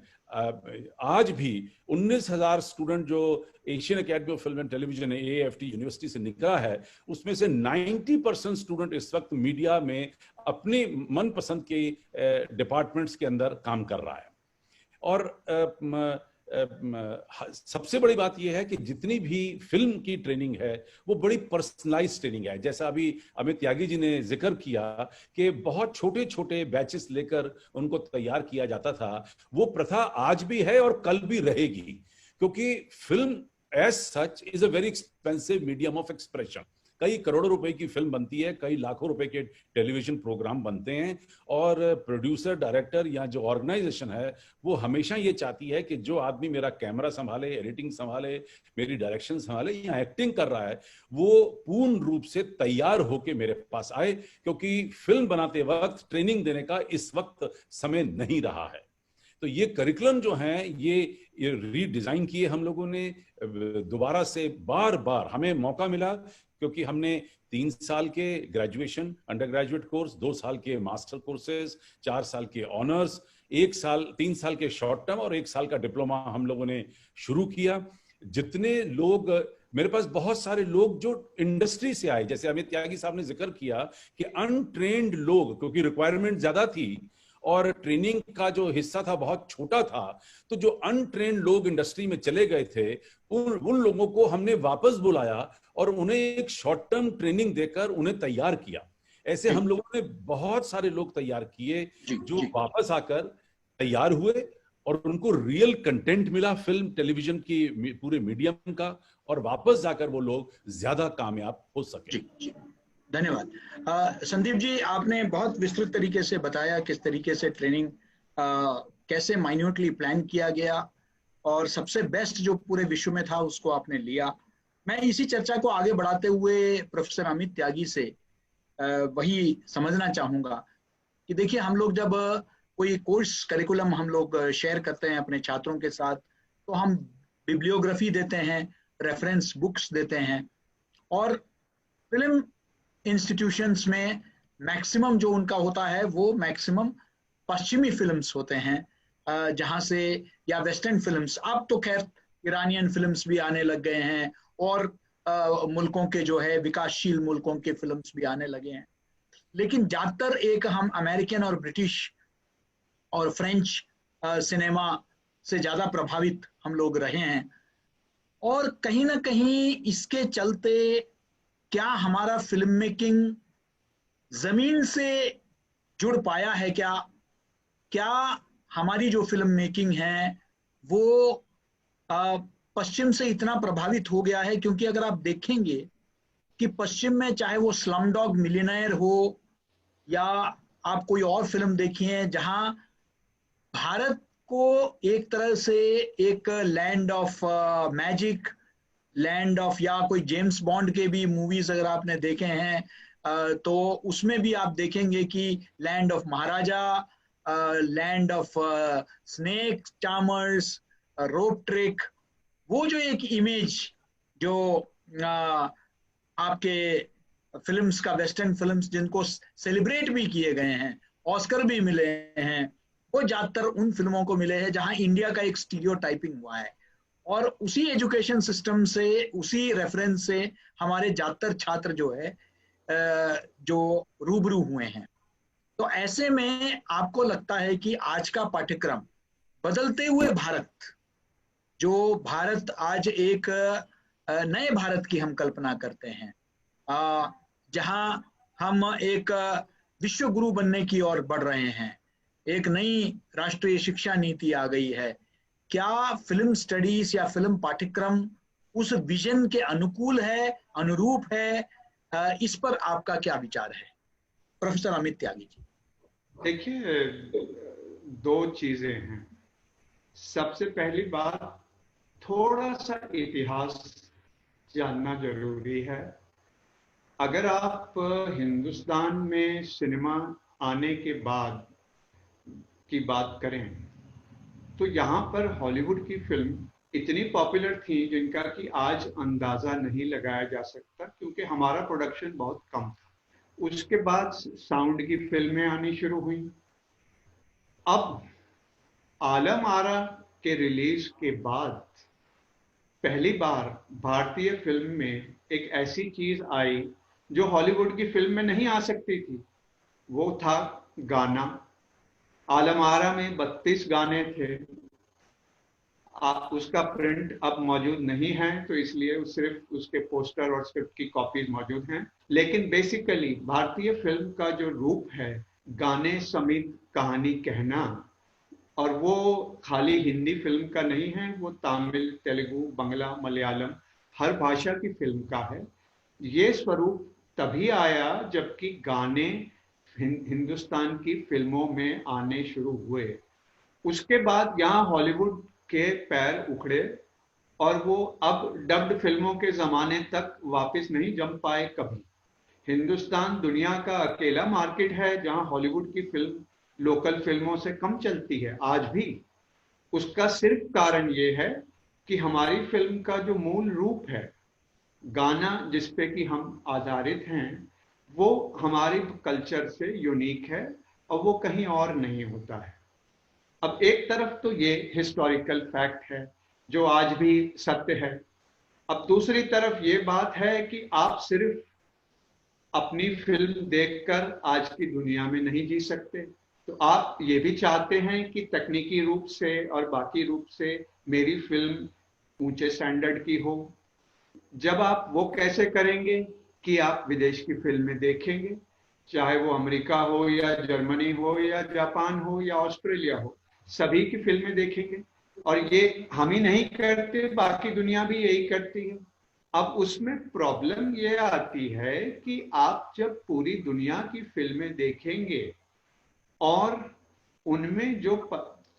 आज भी 19,000 स्टूडेंट जो Asian academy of film and television AAFT university से निकला है, उसमें से 90% स्टूडेंट इस वक्त मीडिया में अपनी मनपसंद के डिपार्टमेंट्स के अंदर काम कर रहा है। और सबसे बड़ी बात यह है कि जितनी भी फिल्म की ट्रेनिंग है वो बड़ी पर्सनलाइज ट्रेनिंग है। जैसा अभी अमित त्यागी जी ने जिक्र किया कि बहुत छोटे छोटे बैचेस लेकर उनको तैयार किया जाता था, वो प्रथा आज भी है और कल भी रहेगी, क्योंकि film as such is a very expensive medium of expression. कई करोड़ों रुपए की फिल्म बनती है, कई लाखों रुपए के टेलीविजन प्रोग्राम बनते हैं, और प्रोड्यूसर, डायरेक्टर या जो ऑर्गेनाइजेशन है वो हमेशा ये चाहती है कि जो आदमी मेरा कैमरा संभाले, एडिटिंग संभाले, मेरी डायरेक्शन संभाले या एक्टिंग कर रहा है, वो पूर्ण रूप से तैयार होके मेरे पास आए, क्योंकि फिल्म बनाते वक्त ट्रेनिंग देने का इस वक्त समय नहीं रहा है। तो ये करिकुलम जो है ये रीडिजाइन किए हम लोगों ने दोबारा से। बार बार हमें मौका मिला, क्योंकि हमने 3 साल के ग्रेजुएशन अंडर ग्रेजुएट कोर्स, 2 साल के मास्टर कोर्सेज, 4 साल के ऑनर्स, 3 साल के शॉर्ट टर्म और 1 साल का डिप्लोमा हम लोगों ने शुरू किया। जितने लोग, मेरे पास बहुत सारे लोग जो इंडस्ट्री से आए, जैसे अमित त्यागी साहब ने जिक्र किया कि अनट्रेन्ड लोग, क्योंकि रिक्वायरमेंट ज्यादा थी और ट्रेनिंग का जो हिस्सा था बहुत छोटा था, तो जो अनट्रेन्ड लोग इंडस्ट्री में चले गए थे उन लोगों को हमने वापस बुलाया और उन्हें एक शॉर्ट टर्म ट्रेनिंग देकर उन्हें तैयार किया। ऐसे हम लोगों ने बहुत सारे लोग तैयार किए जो वापस आकर तैयार हुए और उनको रियल कंटेंट मिला फिल्म टेलीविजन की पूरे मीडियम का, और वापस जाकर वो लोग ज्यादा कामयाब हो सके। धन्यवाद। संदीप जी, आपने बहुत विस्तृत तरीके से बताया किस तरीके से ट्रेनिंग कैसे माइन्यूटली प्लान किया गया और सबसे बेस्ट जो पूरे विश्व में था उसको आपने लिया। मैं इसी चर्चा को आगे बढ़ाते हुए प्रोफेसर अमित त्यागी से वही समझना चाहूंगा कि देखिए, हम लोग जब कोई कोर्स करिकुलम हम लोग शेयर करते हैं अपने छात्रों के साथ, तो हम बिब्लियोग्राफी देते हैं, रेफरेंस बुक्स देते हैं, और फिल्म इंस्टीट्यूशंस में मैक्सिमम जो उनका होता है वो मैक्सिमम पश्चिमी फिल्म्स होते हैं, जहां से, या वेस्टर्न फिल्म्स। अब तो खैर ईरानियन फिल्म्स भी आने लग गए हैं और मुल्कों के जो है विकासशील मुल्कों के फिल्म्स भी आने लगे हैं, लेकिन ज्यादातर एक हम अमेरिकन और ब्रिटिश और फ्रेंच सिनेमा से ज्यादा प्रभावित हम लोग रहे हैं। और कहीं ना कहीं इसके चलते क्या हमारा फिल्म मेकिंग जमीन से जुड़ पाया है? क्या हमारी जो फिल्म मेकिंग है वो पश्चिम से इतना प्रभावित हो गया है? क्योंकि अगर आप देखेंगे कि पश्चिम में चाहे वो स्लम डॉग मिलियनेयर हो या आप कोई और फिल्म देखिए, जहां भारत को एक तरह से एक land of magic, land of, या कोई जेम्स बॉन्ड के भी मूवीज अगर आपने देखे हैं तो उसमें भी आप देखेंगे कि land of Maharaja, land of snake charmers, rope trick, वो जो एक इमेज जो आपके फिल्म्स का, वेस्टर्न फिल्म्स जिनको सेलिब्रेट भी किए गए हैं, ऑस्कर भी मिले हैं, वो ज्यादातर उन फिल्मों को मिले हैं जहां इंडिया का एक स्टीरियोटाइपिंग हुआ है। और उसी एजुकेशन सिस्टम से, उसी रेफरेंस से हमारे ज्यादातर छात्र जो है जो रूबरू हुए हैं। तो ऐसे में आपको लगता है कि आज का पाठ्यक्रम बदलते हुए भारत, जो भारत आज एक नए भारत की हम कल्पना करते हैं, जहां हम एक विश्व गुरु बनने की ओर बढ़ रहे हैं, एक नई राष्ट्रीय शिक्षा नीति आ गई है, क्या फिल्म स्टडीज या फिल्म पाठ्यक्रम उस विजन के अनुकूल है, अनुरूप है? इस पर आपका क्या विचार है, प्रोफेसर अमित त्यागी जी? देखिए, दो चीजें हैं। सबसे पहली बात, थोड़ा सा इतिहास जानना जरूरी है। अगर आप हिंदुस्तान में सिनेमा आने के बाद की बात करें तो यहाँ पर हॉलीवुड की फिल्म इतनी पॉपुलर थी जिनका कि आज अंदाजा नहीं लगाया जा सकता, क्योंकि हमारा प्रोडक्शन बहुत कम था। उसके बाद साउंड की फिल्में आनी शुरू हुई। अब आलम आरा के रिलीज के बाद पहली बार भारतीय फिल्म में एक ऐसी चीज आई जो हॉलीवुड की फिल्म में नहीं आ सकती थी, वो था गाना। आलम आरा में 32 गाने थे। उसका प्रिंट अब मौजूद नहीं है, तो इसलिए सिर्फ उसके पोस्टर और स्क्रिप्ट की कॉपीज मौजूद हैं। लेकिन बेसिकली भारतीय फिल्म का जो रूप है, गाने समेत कहानी कहना, और वो खाली हिंदी फिल्म का नहीं है, वो तमिल, तेलुगु, बांग्ला, मलयालम हर भाषा की फिल्म का है। ये स्वरूप तभी आया जबकि गाने हिंदुस्तान की फिल्मों में आने शुरू हुए। उसके बाद यहाँ हॉलीवुड के पैर उखड़े और वो अब डब्ड फिल्मों के जमाने तक वापस नहीं जम पाए कभी। हिंदुस्तान दुनिया का अकेला मार्केट है जहां हॉलीवुड की फिल्म लोकल फिल्मों से कम चलती है आज भी। उसका सिर्फ कारण ये है कि हमारी फिल्म का जो मूल रूप है, गाना जिसपे कि हम आधारित हैं, वो हमारे कल्चर से यूनिक है और वो कहीं और नहीं होता है। अब एक तरफ तो ये हिस्टोरिकल फैक्ट है जो आज भी सत्य है। अब दूसरी तरफ ये बात है कि आप सिर्फ अपनी फिल्म देखकर आज की दुनिया में नहीं जी सकते। तो आप ये भी चाहते हैं कि तकनीकी रूप से और बाकी रूप से मेरी फिल्म ऊंचे स्टैंडर्ड की हो। जब आप वो कैसे करेंगे कि आप विदेश की फिल्में देखेंगे, चाहे वो अमेरिका हो या जर्मनी हो या जापान हो या ऑस्ट्रेलिया हो, सभी की फिल्में देखेंगे। और ये हम ही नहीं करते, बाकी दुनिया भी यही करती है। अब उसमें प्रॉब्लम ये आती है कि आप जब पूरी दुनिया की फिल्में देखेंगे और उनमें जो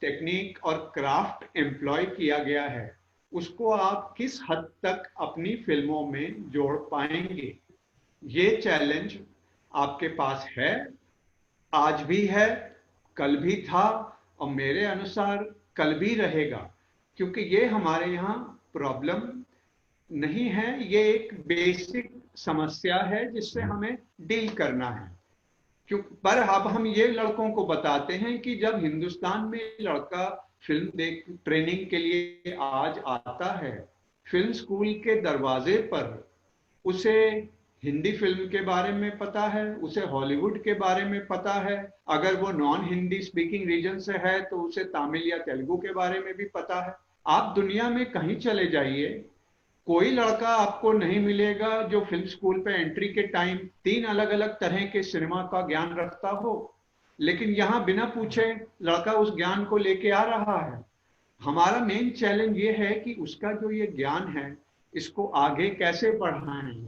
टेक्निक और क्राफ्ट एम्प्लॉय किया गया है उसको आप किस हद तक अपनी फिल्मों में जोड़ पाएंगे, ये चैलेंज आपके पास है, आज भी है, कल भी था और मेरे अनुसार कल भी रहेगा। क्योंकि ये हमारे यहाँ प्रॉब्लम नहीं है, ये एक बेसिक समस्या है जिससे हमें डील करना है। पर अब हम ये लड़कों को बताते हैं कि जब हिंदुस्तान में लड़का फिल्म देख ट्रेनिंग के लिए आज आता है, फिल्म स्कूल के दरवाजे पर उसे हिंदी फिल्म के बारे में पता है, उसे हॉलीवुड के बारे में पता है, अगर वो नॉन हिंदी स्पीकिंग रीजन से है तो उसे तमिल या तेलुगु के बारे में भी पता है। आप दुनिया में कहीं चले जाइए, कोई लड़का आपको नहीं मिलेगा जो फिल्म स्कूल पे एंट्री के टाइम 3 अलग अलग तरह के सिनेमा का ज्ञान रखता हो। लेकिन यहाँ बिना पूछे लड़का उस ज्ञान को लेके आ रहा है। हमारा मेन चैलेंज ये है कि उसका जो ये ज्ञान है इसको आगे कैसे बढ़ाएं,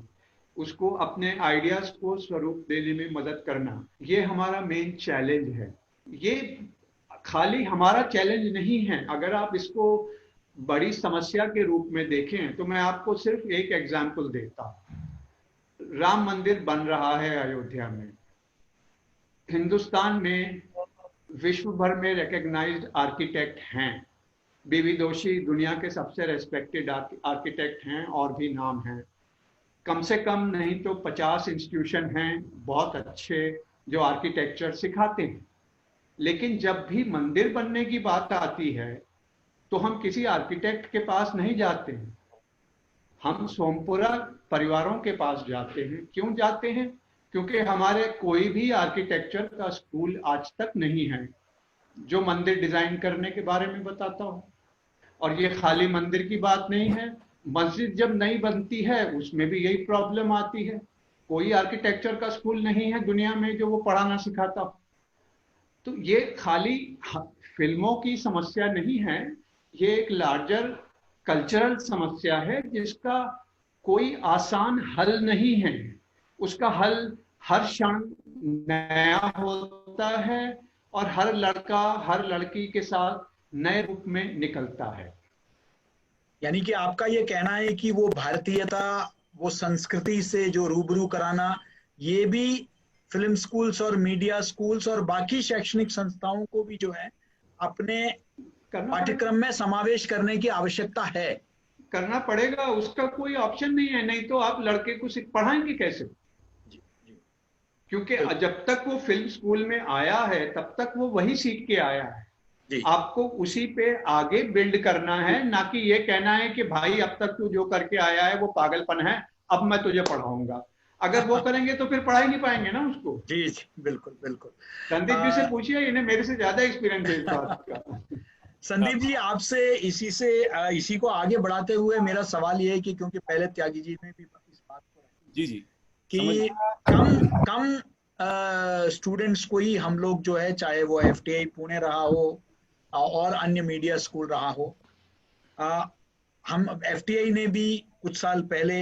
उसको अपने आइडियाज को स्वरूप देने में मदद करना, ये हमारा मेन चैलेंज है। ये खाली हमारा चैलेंज नहीं है। अगर आप इसको बड़ी समस्या के रूप में देखें तो मैं आपको सिर्फ एक एग्जाम्पल देता हूं। राम मंदिर बन रहा है अयोध्या में। हिंदुस्तान में विश्व भर में रिकॉग्नाइज्ड आर्किटेक्ट हैं। बीवी दोषी दुनिया के सबसे रेस्पेक्टेड आर्किटेक्ट हैं और भी नाम हैं। कम से कम नहीं तो 50 इंस्टीट्यूशन हैं बहुत अच्छे जो आर्किटेक्चर सिखाते हैं। लेकिन जब भी मंदिर बनने की बात आती है तो हम किसी आर्किटेक्ट के पास नहीं जाते हैं, हम सोमपुरा परिवारों के पास जाते हैं। क्यों जाते हैं? क्योंकि हमारे कोई भी आर्किटेक्चर का स्कूल आज तक नहीं है जो मंदिर डिजाइन करने के बारे में बताता हो। और ये खाली मंदिर की बात नहीं है, मस्जिद जब नई बनती है उसमें भी यही प्रॉब्लम आती है। कोई आर्किटेक्चर का स्कूल नहीं है दुनिया में जो वो पढ़ाना सिखाता हो। तो ये खाली फिल्मों की समस्या नहीं है, ये एक लार्जर कल्चरल समस्या है जिसका कोई आसान हल नहीं है। उसका हल हर क्षण नया होता है और हर लड़का हर लड़की के साथ नए रूप में निकलता है। यानी कि आपका ये कहना है कि वो भारतीयता, वो संस्कृति से जो रूबरू कराना, ये भी फिल्म स्कूल्स और मीडिया स्कूल्स और बाकी शैक्षणिक संस्थाओं को भी जो है अपने पाठ्यक्रम में समावेश करने की आवश्यकता है। करना पड़ेगा, उसका कोई ऑप्शन नहीं है। नहीं तो आप लड़के को पढ़ाएंगे कैसे? क्योंकि जब तक वो फिल्म स्कूल में आया है तब तक वो वही सीख के आया है। आपको उसी पे आगे बिल्ड करना है, ना कि ये कहना है कि भाई अब तक तू जो करके आया है वो पागलपन है, अब मैं तुझे पढ़ाऊंगा। अगर वो करेंगे तो फिर पढ़ा ही नहीं पाएंगे ना उसको। जी जी, बिल्कुल बिल्कुल। संदीप जी से पूछिए, इन्हें मेरे से ज्यादा एक्सपीरियंस है इस बात का। संदीप जी, आपसे इसी को आगे बढ़ाते हुए मेरा सवाल ये है कि क्योंकि पहले त्यागी जी ने भी इस बात को जी जी कि कम स्टूडेंट्स को ही हम लोग जो है, चाहे वो FTI पुणे रहा हो और अन्य मीडिया स्कूल रहा हो, हम FTI ने भी कुछ साल पहले,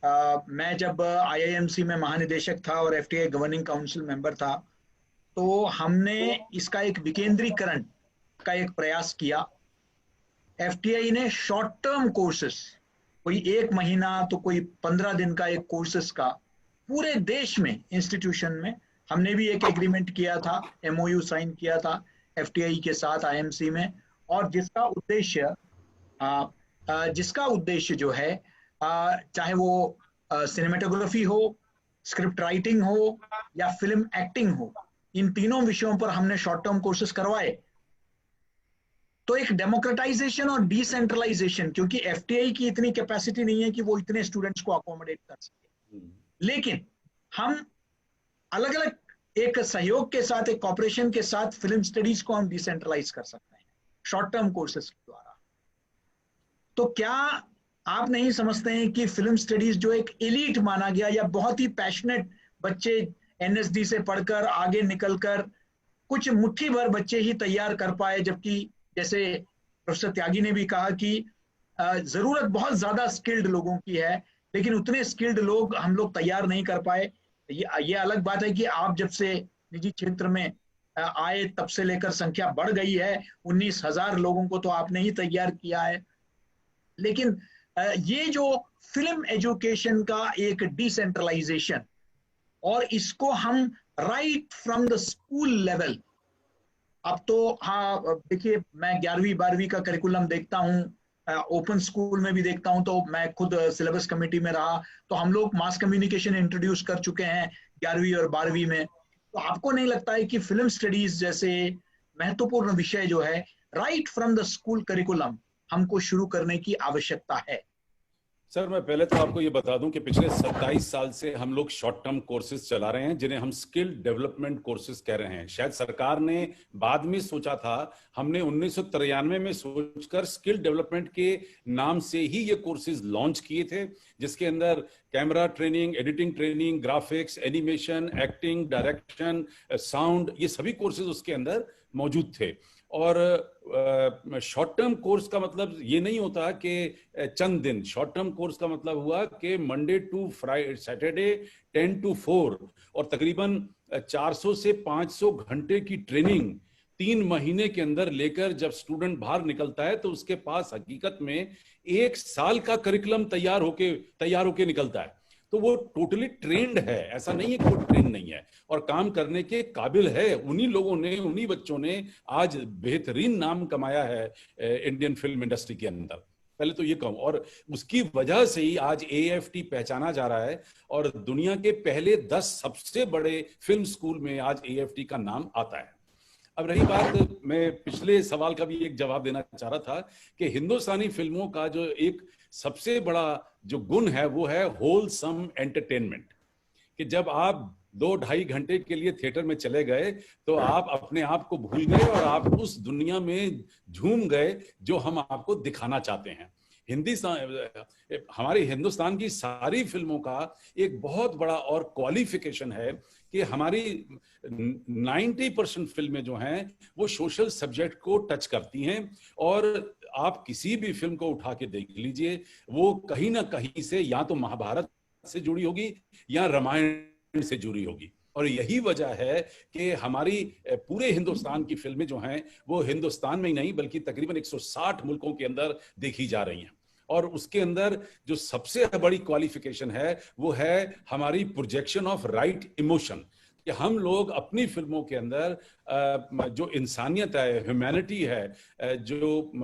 मैं जब IIMC में महानिदेशक था और FTI गवर्निंग काउंसिल मेंबर था, तो हमने इसका एक विकेंद्रीकरण का एक प्रयास किया। FTI ने शॉर्ट टर्म कोर्सेस, कोई 1 महीना तो कोई 15 दिन का एक कोर्सेस का पूरे देश में इंस्टीट्यूशन में हमने भी एक एग्रीमेंट किया था, MOU साइन किया था FTI के साथ IMC में, और जिसका उद्देश्य जो है, चाहे वो सिनेमेटोग्राफी हो, स्क्रिप्ट राइटिंग हो या फिल्म एक्टिंग हो, इन तीनों विषयों पर हमने शॉर्ट टर्म कोर्सेज करवाए। तो एक डेमोक्रेटाइजेशन और डिसेंट्रलाइजेशन, क्योंकि FTI की इतनी कैपेसिटी नहीं है कि वो इतने स्टूडेंट्स को अकोमोडेट कर सके, लेकिन हम अलग अलग एक सहयोग के साथ, एक कॉपरेशन के साथ फिल्म स्टडीज को हम डिसेंट्रलाइज कर सकते हैं शॉर्ट टर्म कोर्सेज के द्वारा। तो क्या आप नहीं समझते हैं कि फिल्म स्टडीज जो एक एलीट माना गया या बहुत ही पैशनेट बच्चे एनएसडी से पढ़कर आगे निकलकर कुछ मुट्ठी भर बच्चे ही तैयार कर पाए, जबकि जैसे प्रोफेसर त्यागी ने भी कहा कि जरूरत बहुत ज्यादा स्किल्ड लोगों की है, लेकिन उतने स्किल्ड लोग हम लोग तैयार नहीं कर पाए। ये अलग बात है कि आप जब से निजी क्षेत्र में आए तब से लेकर संख्या बढ़ गई है, 19,000 लोगों को तो आपने ही तैयार किया है। लेकिन ये जो फिल्म एजुकेशन का एक डिसेंट्रलाइजेशन, और इसको हम right from the school level, अब तो हाँ देखिए, मैं 11वीं 12वीं का करिकुलम देखता हूँ, ओपन स्कूल में भी देखता हूँ, तो मैं खुद सिलेबस कमेटी में रहा, तो हम लोग मास कम्युनिकेशन इंट्रोड्यूस कर चुके हैं 11वीं और 12वीं में। तो आपको नहीं लगता है कि फिल्म स्टडीज जैसे महत्वपूर्ण विषय जो है right from the school curriculum हमको शुरू करने की आवश्यकता है? सर, मैं पहले तो आपको ये बता दूं कि पिछले 27 साल से हम लोग शॉर्ट टर्म कोर्सेज चला रहे हैं, जिन्हें हम स्किल डेवलपमेंट कोर्सेज कह रहे हैं। शायद सरकार ने बाद में सोचा था, हमने 1993 में सोचकर स्किल डेवलपमेंट के नाम से ही ये कोर्सेज लॉन्च किए थे, जिसके अंदर camera training, editing training, graphics, animation, acting, direction, sound, ये सभी कोर्सेज उसके अंदर मौजूद थे। और शॉर्ट टर्म कोर्स का मतलब ये नहीं होता कि चंद दिन। शॉर्ट टर्म कोर्स का मतलब हुआ कि Monday to Friday, Saturday 10 to 4, और तकरीबन 400 से 500 घंटे की ट्रेनिंग 3 महीने के अंदर लेकर जब स्टूडेंट बाहर निकलता है तो उसके पास हकीकत में 1 साल का करिकुलम तैयार होके निकलता है। तो वो टोटली ट्रेंड है, ऐसा नहीं है कि वो ट्रेंड नहीं है, और काम करने के काबिल है। उन्हीं लोगों ने, उन्हीं बच्चों ने आज बेहतरीन नाम कमाया है इंडियन फिल्म इंडस्ट्री के अंदर, पहले तो ये कहूं। और उसकी वजह से ही आज AFT पहचाना जा रहा है, और दुनिया के पहले 10 सबसे बड़े फिल्म स्कूल में आज AFT का नाम आता है। अब रही बात, मैं पिछले सवाल का भी एक जवाब देना चाह रहा था कि हिंदुस्तानी फिल्मों का जो एक सबसे बड़ा जो गुण है वो है होलसम एंटरटेनमेंट, कि जब आप 2-2.5 घंटे के लिए थिएटर में चले गए तो आप अपने आप को भूल गए और आप उस दुनिया में झूम गए जो हम आपको दिखाना चाहते हैं। हमारे हिंदुस्तान की सारी फिल्मों का एक बहुत बड़ा और क्वालिफिकेशन है कि हमारी 90% फिल्में जो हैं वो सोशल सब्जेक्ट को टच करती हैं, और आप किसी भी फिल्म को उठा के देख लीजिए, वो कहीं ना कहीं से या तो महाभारत से जुड़ी होगी या रामायण से जुड़ी होगी। और यही वजह है कि हमारी पूरे हिंदुस्तान की फिल्में जो हैं वो हिंदुस्तान में ही नहीं बल्कि तकरीबन 160 मुल्कों के अंदर देखी जा रही हैं। और उसके अंदर जो सबसे बड़ी क्वालिफिकेशन है वो है हमारी प्रोजेक्शन ऑफ राइट इमोशन, कि हम लोग अपनी फिल्मों के अंदर जो इंसानियत है, ह्यूमैनिटी है, जो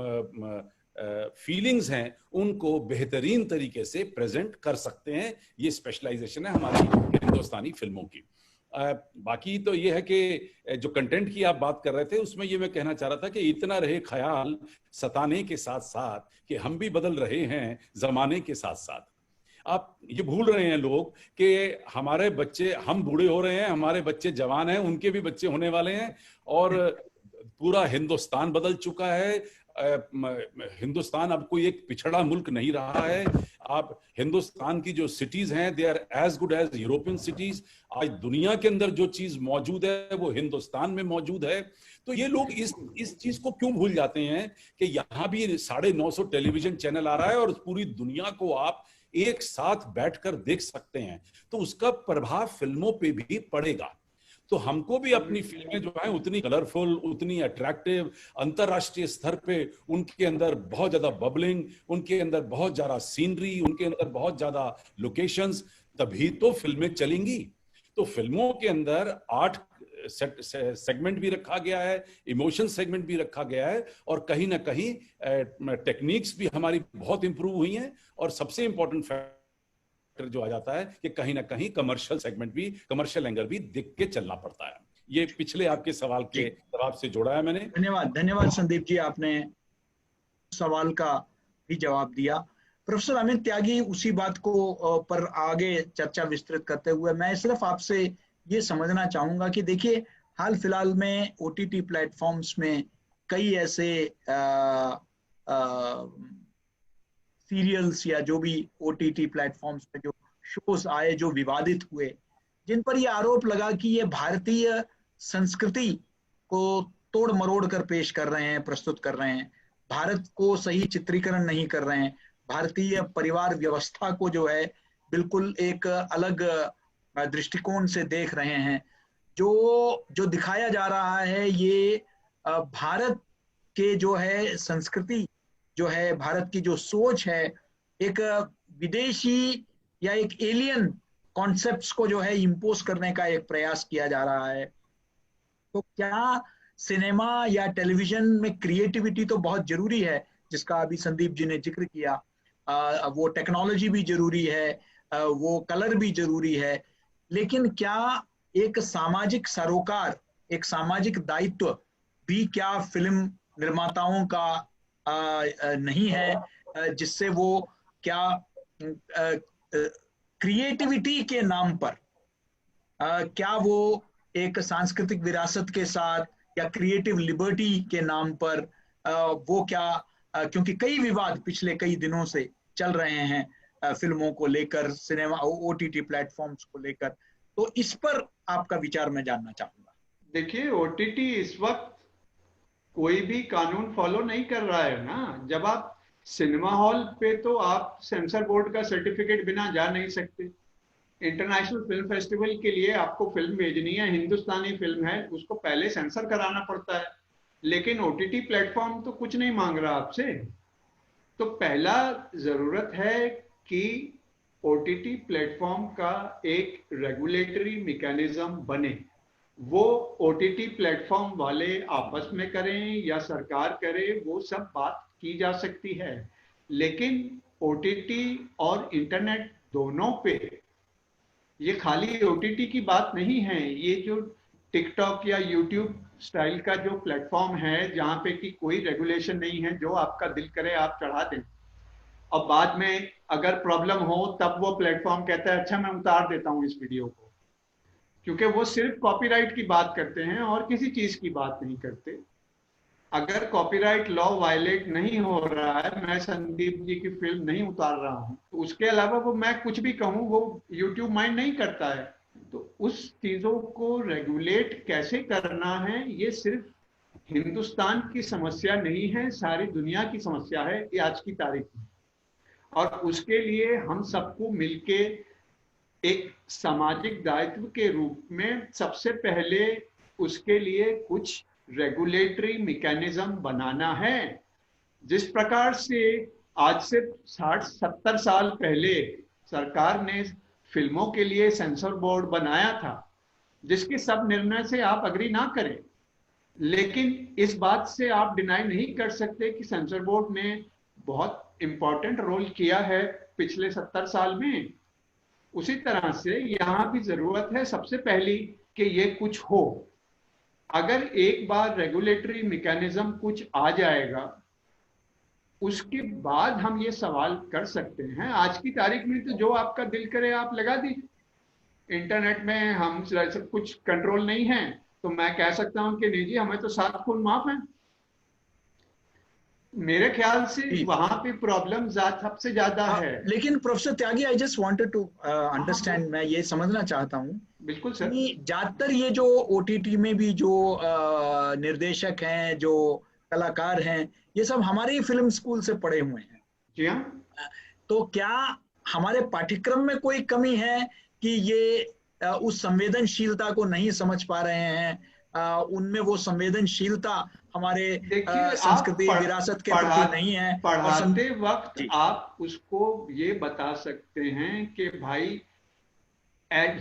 फीलिंग्स हैं, उनको बेहतरीन तरीके से प्रेजेंट कर सकते हैं। ये स्पेशलाइजेशन है हमारी हिंदुस्तानी फिल्मों की। बाकी तो ये है कि जो कंटेंट की आप बात कर रहे थे उसमें ये मैं कहना चाह रहा था कि इतना रहे ख्याल सताने के साथ साथ कि हम भी बदल रहे हैं जमाने के साथ साथ। आप ये भूल रहे हैं लोग कि हमारे बच्चे, हम बूढ़े हो रहे हैं, हमारे बच्चे जवान हैं, उनके भी बच्चे होने वाले हैं, और पूरा हिंदुस्तान बदल चुका है। हिंदुस्तान अब कोई एक पिछड़ा मुल्क नहीं रहा है। आप हिंदुस्तान की जो सिटीज हैं they are as good as European cities. आज दुनिया के अंदर जो चीज मौजूद है वो हिंदुस्तान में मौजूद है। तो ये लोग इस चीज को क्यों भूल जाते हैं कि यहाँ भी 950 टेलीविजन चैनल आ रहा है और पूरी दुनिया को आप एक साथ बैठकर देख सकते हैं, तो उसका प्रभाव फिल्मों पे भी पड़ेगा। तो हमको भी अपनी फिल्में जो है उतनी कलरफुल, उतनी अट्रैक्टिव, अंतरराष्ट्रीय स्तर पे उनके अंदर बहुत ज्यादा बबलिंग, उनके अंदर बहुत ज्यादा सीनरी, उनके अंदर बहुत ज्यादा लोकेशंस, तभी तो फिल्में चलेंगी। तो फिल्मों के अंदर 8 सेगमेंट भी रखा गया है, इमोशन सेगमेंट भी रखा गया है, और कहीं ना कहीं टेक्निक्स भी हमारी बहुत इंप्रूव हुई हैं। और सबसे इंपॉर्टेंट फैक्टर जो आ जाता है कि कहीं ना कहीं कमर्शियल सेगमेंट भी, कमर्शियल एंगल भी देख के चलना पड़ता है। ये पिछले आपके सवाल के जवाब से जोड़ा है मैंने। धन्यवाद संदीप जी, आपने सवाल का भी जवाब दिया। प्रोफेसर अमित त्यागी, उसी बात को पर आगे चर्चा विस्तृत करते हुए मैं सिर्फ आपसे ये समझना चाहूंगा कि देखिए हाल फिलहाल में ओटीटी प्लेटफॉर्म्स में कई ऐसे सीरियल्स या जो भी ओटीटी प्लेटफॉर्म्स पे जो शोज आए जो विवादित हुए, जिन पर ये आरोप लगा कि ये भारतीय संस्कृति को तोड़ मरोड़ कर पेश कर रहे हैं, प्रस्तुत कर रहे हैं, भारत को सही चित्रीकरण नहीं कर रहे हैं, भारतीय परिवार व्यवस्था को जो है बिल्कुल एक अलग दृष्टिकोण से देख रहे हैं। जो दिखाया जा रहा है ये भारत के जो है संस्कृति, जो है भारत की जो सोच है, एक विदेशी या एक एलियन कॉन्सेप्ट्स को जो है इम्पोज करने का एक प्रयास किया जा रहा है। तो क्या सिनेमा या टेलीविजन में क्रिएटिविटी तो बहुत जरूरी है, जिसका अभी संदीप जी ने जिक्र किया, वो टेक्नोलॉजी भी जरूरी है, वो कलर भी जरूरी है, लेकिन क्या एक सामाजिक सरोकार, एक सामाजिक दायित्व भी क्या फिल्म निर्माताओं का नहीं है, जिससे वो क्या क्रिएटिविटी के नाम पर क्या वो एक सांस्कृतिक विरासत के साथ या क्रिएटिव लिबर्टी के नाम पर वो क्या, क्योंकि कई विवाद पिछले कई दिनों से चल रहे हैं फिल्मों को लेकर, सिनेमा ओटीटी प्लेटफॉर्म्स को लेकर, तो इस पर आपका विचार मैं जानना चाहूंगा। देखिए, ओटीटी इस वक्त कोई भी कानून फॉलो नहीं कर रहा है ना। जब आप सिनेमा हॉल पे, तो आप सेंसर बोर्ड का सर्टिफिकेट बिना जा नहीं सकते। इंटरनेशनल फिल्म फेस्टिवल के लिए आपको फिल्म भेजनी है, हिंदुस्तानी फिल्म है, उसको पहले सेंसर कराना पड़ता है। लेकिन ओटीटी प्लेटफॉर्म तो कुछ नहीं मांग रहा आपसे। तो पहला जरूरत है कि ओटीटी प्लेटफॉर्म का एक रेगुलेटरी मैकेनिज्म बने। वो ओटीटी प्लेटफॉर्म वाले आपस में करें या सरकार करे, वो सब बात की जा सकती है। लेकिन ओटीटी और इंटरनेट दोनों पे, ये खाली ओटीटी की बात नहीं है, ये जो टिकटॉक या यूट्यूब स्टाइल का जो प्लेटफॉर्म है, जहां पे कि कोई रेगुलेशन नहीं है, जो आपका दिल करे आप चढ़ा दें, और बाद में अगर प्रॉब्लम हो तब वो प्लेटफॉर्म कहता है अच्छा मैं उतार देता हूं इस वीडियो को, क्योंकि वो सिर्फ कॉपीराइट की बात करते हैं और किसी चीज की बात नहीं करते। अगर कॉपीराइट लॉ वायलेट नहीं हो रहा है, मैं संदीप जी की फिल्म नहीं उतार रहा हूं, तो उसके अलावा वो मैं कुछ भी कहूं वो यूट्यूब माइंड नहीं करता है। तो उस चीजों को रेगुलेट कैसे करना है, ये सिर्फ हिंदुस्तान की समस्या नहीं है, सारी दुनिया की समस्या है ये आज की तारीख में। और उसके लिए हम सबको मिलके एक सामाजिक दायित्व के रूप में सबसे पहले उसके लिए कुछ रेगुलेटरी मैकेनिज्म बनाना है। जिस प्रकार से आज से 60-70 साल पहले सरकार ने फिल्मों के लिए सेंसर बोर्ड बनाया था, जिसके सब निर्णय से आप अग्री ना करें, लेकिन इस बात से आप डिनाई नहीं कर सकते कि सेंसर बोर्ड ने बहुत इंपॉर्टेंट रोल किया है पिछले 70 साल में। उसी तरह से यहां भी जरूरत है सबसे पहली कि ये कुछ हो। अगर एक बार रेगुलेटरी मैकेनिज्म कुछ आ जाएगा, उसके बाद हम ये सवाल कर सकते हैं। आज की तारीख में तो जो आपका दिल करे आप लगा दीजिए। इंटरनेट में हम सब कुछ कंट्रोल नहीं है, तो मैं कह सकता हूं कि नहीं जी हमें तो 7 खून माफ है। मेरे ख्याल से वहां पे प्रॉब्लम सबसे ज्यादा है। लेकिन professor Tyagi, I just wanted to understand, मैं ये समझना चाहता हूँ। बिल्कुल सर। ज्यादातर ये जो ओटीटी में भी जो निर्देशक हैं, जो कलाकार हैं, ये सब हमारे ही फिल्म स्कूल से पढ़े हुए हैं। जी हाँ। तो क्या हमारे पाठ्यक्रम में कोई कमी है कि ये उस संवेदनशीलता को नहीं समझ पा रहे हैं? उनमें वो संवेदनशीलता हमारे संस्कृति विरासत के प्रति नहीं है। पढ़ाते वक्त आप उसको ये बता सकते हैं कि भाई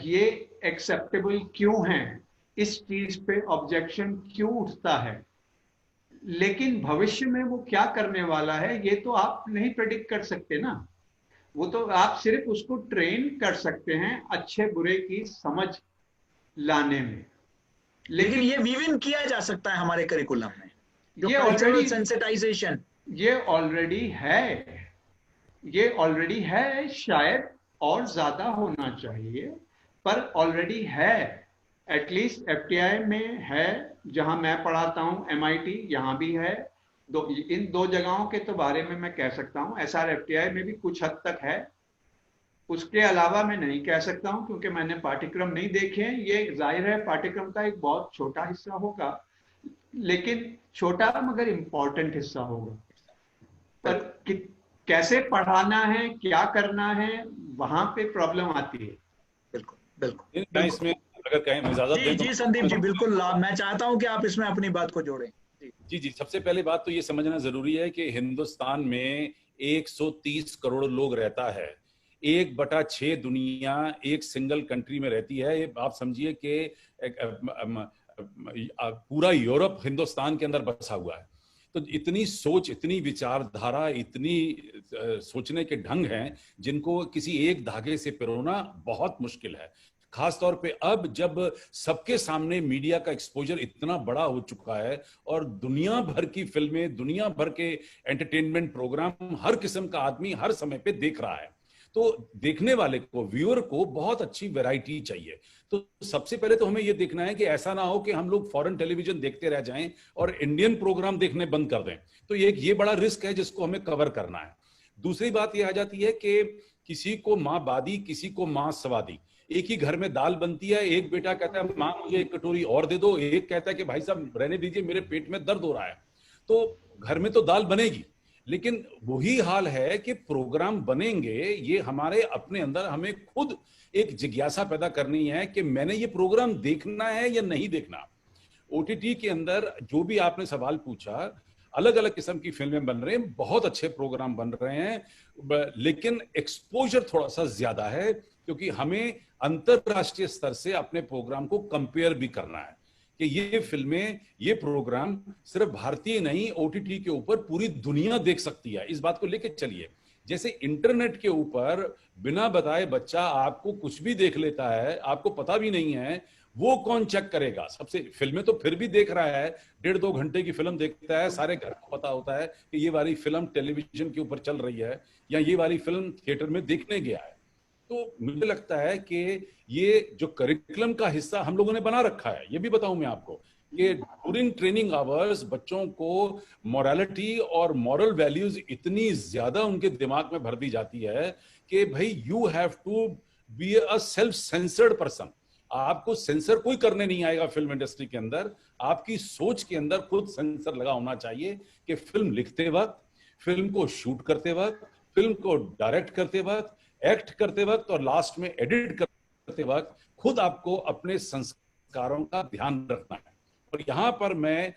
ये एक्सेप्टेबल क्यों है, इस चीज पे ऑब्जेक्शन क्यों उठता है, लेकिन भविष्य में वो क्या करने वाला है ये तो आप नहीं प्रेडिक्ट कर सकते ना। वो तो आप सिर्फ उसको ट्रेन कर सकते हैं अच्छे बुरे की समझ लाने में। लेकिन ये वीव किया जा सकता है हमारे करिकुलम में, जो कल्चरल सेंसिटाइजेशन ये ऑलरेडी है, शायद और ज्यादा होना चाहिए, पर ऑलरेडी है। एटलीस्ट एफटीआई में है, जहां मैं पढ़ाता हूं, एमआईटी यहाँ भी है। इन दो जगहों के तो बारे में मैं कह सकता हूं। एसआरएफटीआई में भी कुछ हद तक है, उसके अलावा मैं नहीं कह सकता हूं क्योंकि मैंने पाठ्यक्रम नहीं देखे हैं। ये जाहिर है पाठ्यक्रम का एक बहुत छोटा हिस्सा होगा, लेकिन छोटा मगर इम्पोर्टेंट हिस्सा होगा। पर कैसे पढ़ाना है, क्या करना है, वहां पे प्रॉब्लम आती है। बिल्कुल बिल्कुल मैं इसमें अगर कहें इजाजत जी दें तो जी संदीप जी, बिल्कुल मैं चाहता हूं कि आप इसमें अपनी बात को जोड़ें। जी जी, सबसे पहले बात तो ये समझना जरूरी है कि हिंदुस्तान में 130 करोड़ लोग रहता है। 1/6 दुनिया एक सिंगल कंट्री में रहती है। ये आप समझिए कि पूरा यूरोप हिंदुस्तान के अंदर बसा हुआ है। तो इतनी सोच, इतनी विचारधारा, इतनी सोचने के ढंग हैं जिनको किसी एक धागे से पिरोना बहुत मुश्किल है। खासतौर पे अब जब सबके सामने मीडिया का एक्सपोजर इतना बड़ा हो चुका है और दुनिया भर की फिल्में, दुनिया भर के एंटरटेनमेंट प्रोग्राम हर किस्म का आदमी हर समय पे देख रहा है, तो देखने वाले को, व्यूअर को बहुत अच्छी वैरायटी चाहिए। तो सबसे पहले तो हमें यह देखना है कि ऐसा ना हो कि हम लोग फॉरेन टेलीविजन देखते रह जाएं और इंडियन प्रोग्राम देखने बंद कर दें। तो ये बड़ा रिस्क है जिसको हमें कवर करना है। दूसरी बात यह आ जाती है कि किसी को माँ बादी, किसी को माँ सवादी। एक ही घर में दाल बनती है, एक बेटा कहता है माँ मुझे एक कटोरी और दे दो, एक कहता है कि भाई साहब रहने दीजिए मेरे पेट में दर्द हो रहा है। तो घर में तो दाल बनेगी, लेकिन वही हाल है कि प्रोग्राम बनेंगे, ये हमारे अपने अंदर हमें खुद एक जिज्ञासा पैदा करनी है कि मैंने ये प्रोग्राम देखना है या नहीं देखना। ओटीटी के अंदर जो भी आपने सवाल पूछा, अलग अलग किस्म की फिल्में बन रहे हैं, बहुत अच्छे प्रोग्राम बन रहे हैं, लेकिन एक्सपोजर थोड़ा सा ज्यादा है क्योंकि हमें अंतरराष्ट्रीय स्तर से अपने प्रोग्राम को कंपेयर भी करना है कि ये फिल्में, ये प्रोग्राम सिर्फ भारतीय नहीं, ओटीटी के ऊपर पूरी दुनिया देख सकती है। इस बात को लेके चलिए। जैसे इंटरनेट के ऊपर बिना बताए बच्चा आपको कुछ भी देख लेता है, आपको पता भी नहीं है, वो कौन चेक करेगा? सबसे फिल्में तो फिर भी देख रहा है, 1.5-2 घंटे की फिल्म देखता है, सारे घर को पता होता है कि ये वाली फिल्म टेलीविजन के ऊपर चल रही है या ये वाली फिल्म थिएटर में देखने गया है। तो मुझे लगता है कि ये जो करिकुलम का हिस्सा हम लोगों ने बना रखा है, ये भी बताऊं मैं आपको कि ड्यूरिंग ट्रेनिंग आवर्स बच्चों को मोरालिटी और मॉरल वैल्यूज इतनी ज्यादा उनके दिमाग में भर दी जाती है कि भाई you have to be a self censored person. आपको सेंसर कोई करने नहीं आएगा फिल्म इंडस्ट्री के अंदर। आपकी सोच के अंदर खुद सेंसर लगा होना चाहिए कि फिल्म लिखते वक्त, फिल्म को शूट करते वक्त, फिल्म को डायरेक्ट करते वक्त, एक्ट करते वक्त और लास्ट में एडिट करते वक्त खुद आपको अपने संस्कारों का ध्यान रखना है। और यहाँ पर मैं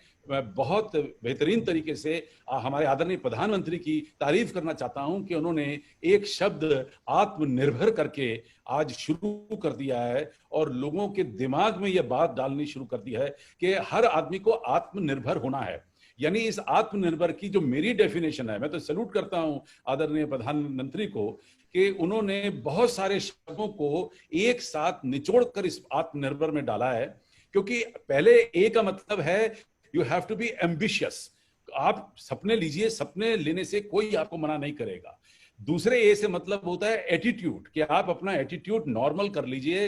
बहुत बेहतरीन तरीके से हमारे आदरणीय प्रधानमंत्री की तारीफ करना चाहता हूं कि उन्होंने एक शब्द आत्मनिर्भर करके आज शुरू कर दिया है और लोगों के दिमाग में यह बात डालनी शुरू कर दी है कि हर आदमी को आत्मनिर्भर होना है। यानी इस आत्मनिर्भर की जो मेरी डेफिनेशन है, मैं तो सैल्यूट करता हूं आदरणीय प्रधानमंत्री को कि उन्होंने बहुत सारे शब्दों को एक साथ निचोड़कर इस आत्मनिर्भर में डाला है। क्योंकि पहले ए का मतलब है you have to be ambitious. आप सपने लीजिए, सपने लेने से कोई आपको मना नहीं करेगा। दूसरे ए से मतलब होता है एटीट्यूड, कि आप अपना एटीट्यूड नॉर्मल कर लीजिए,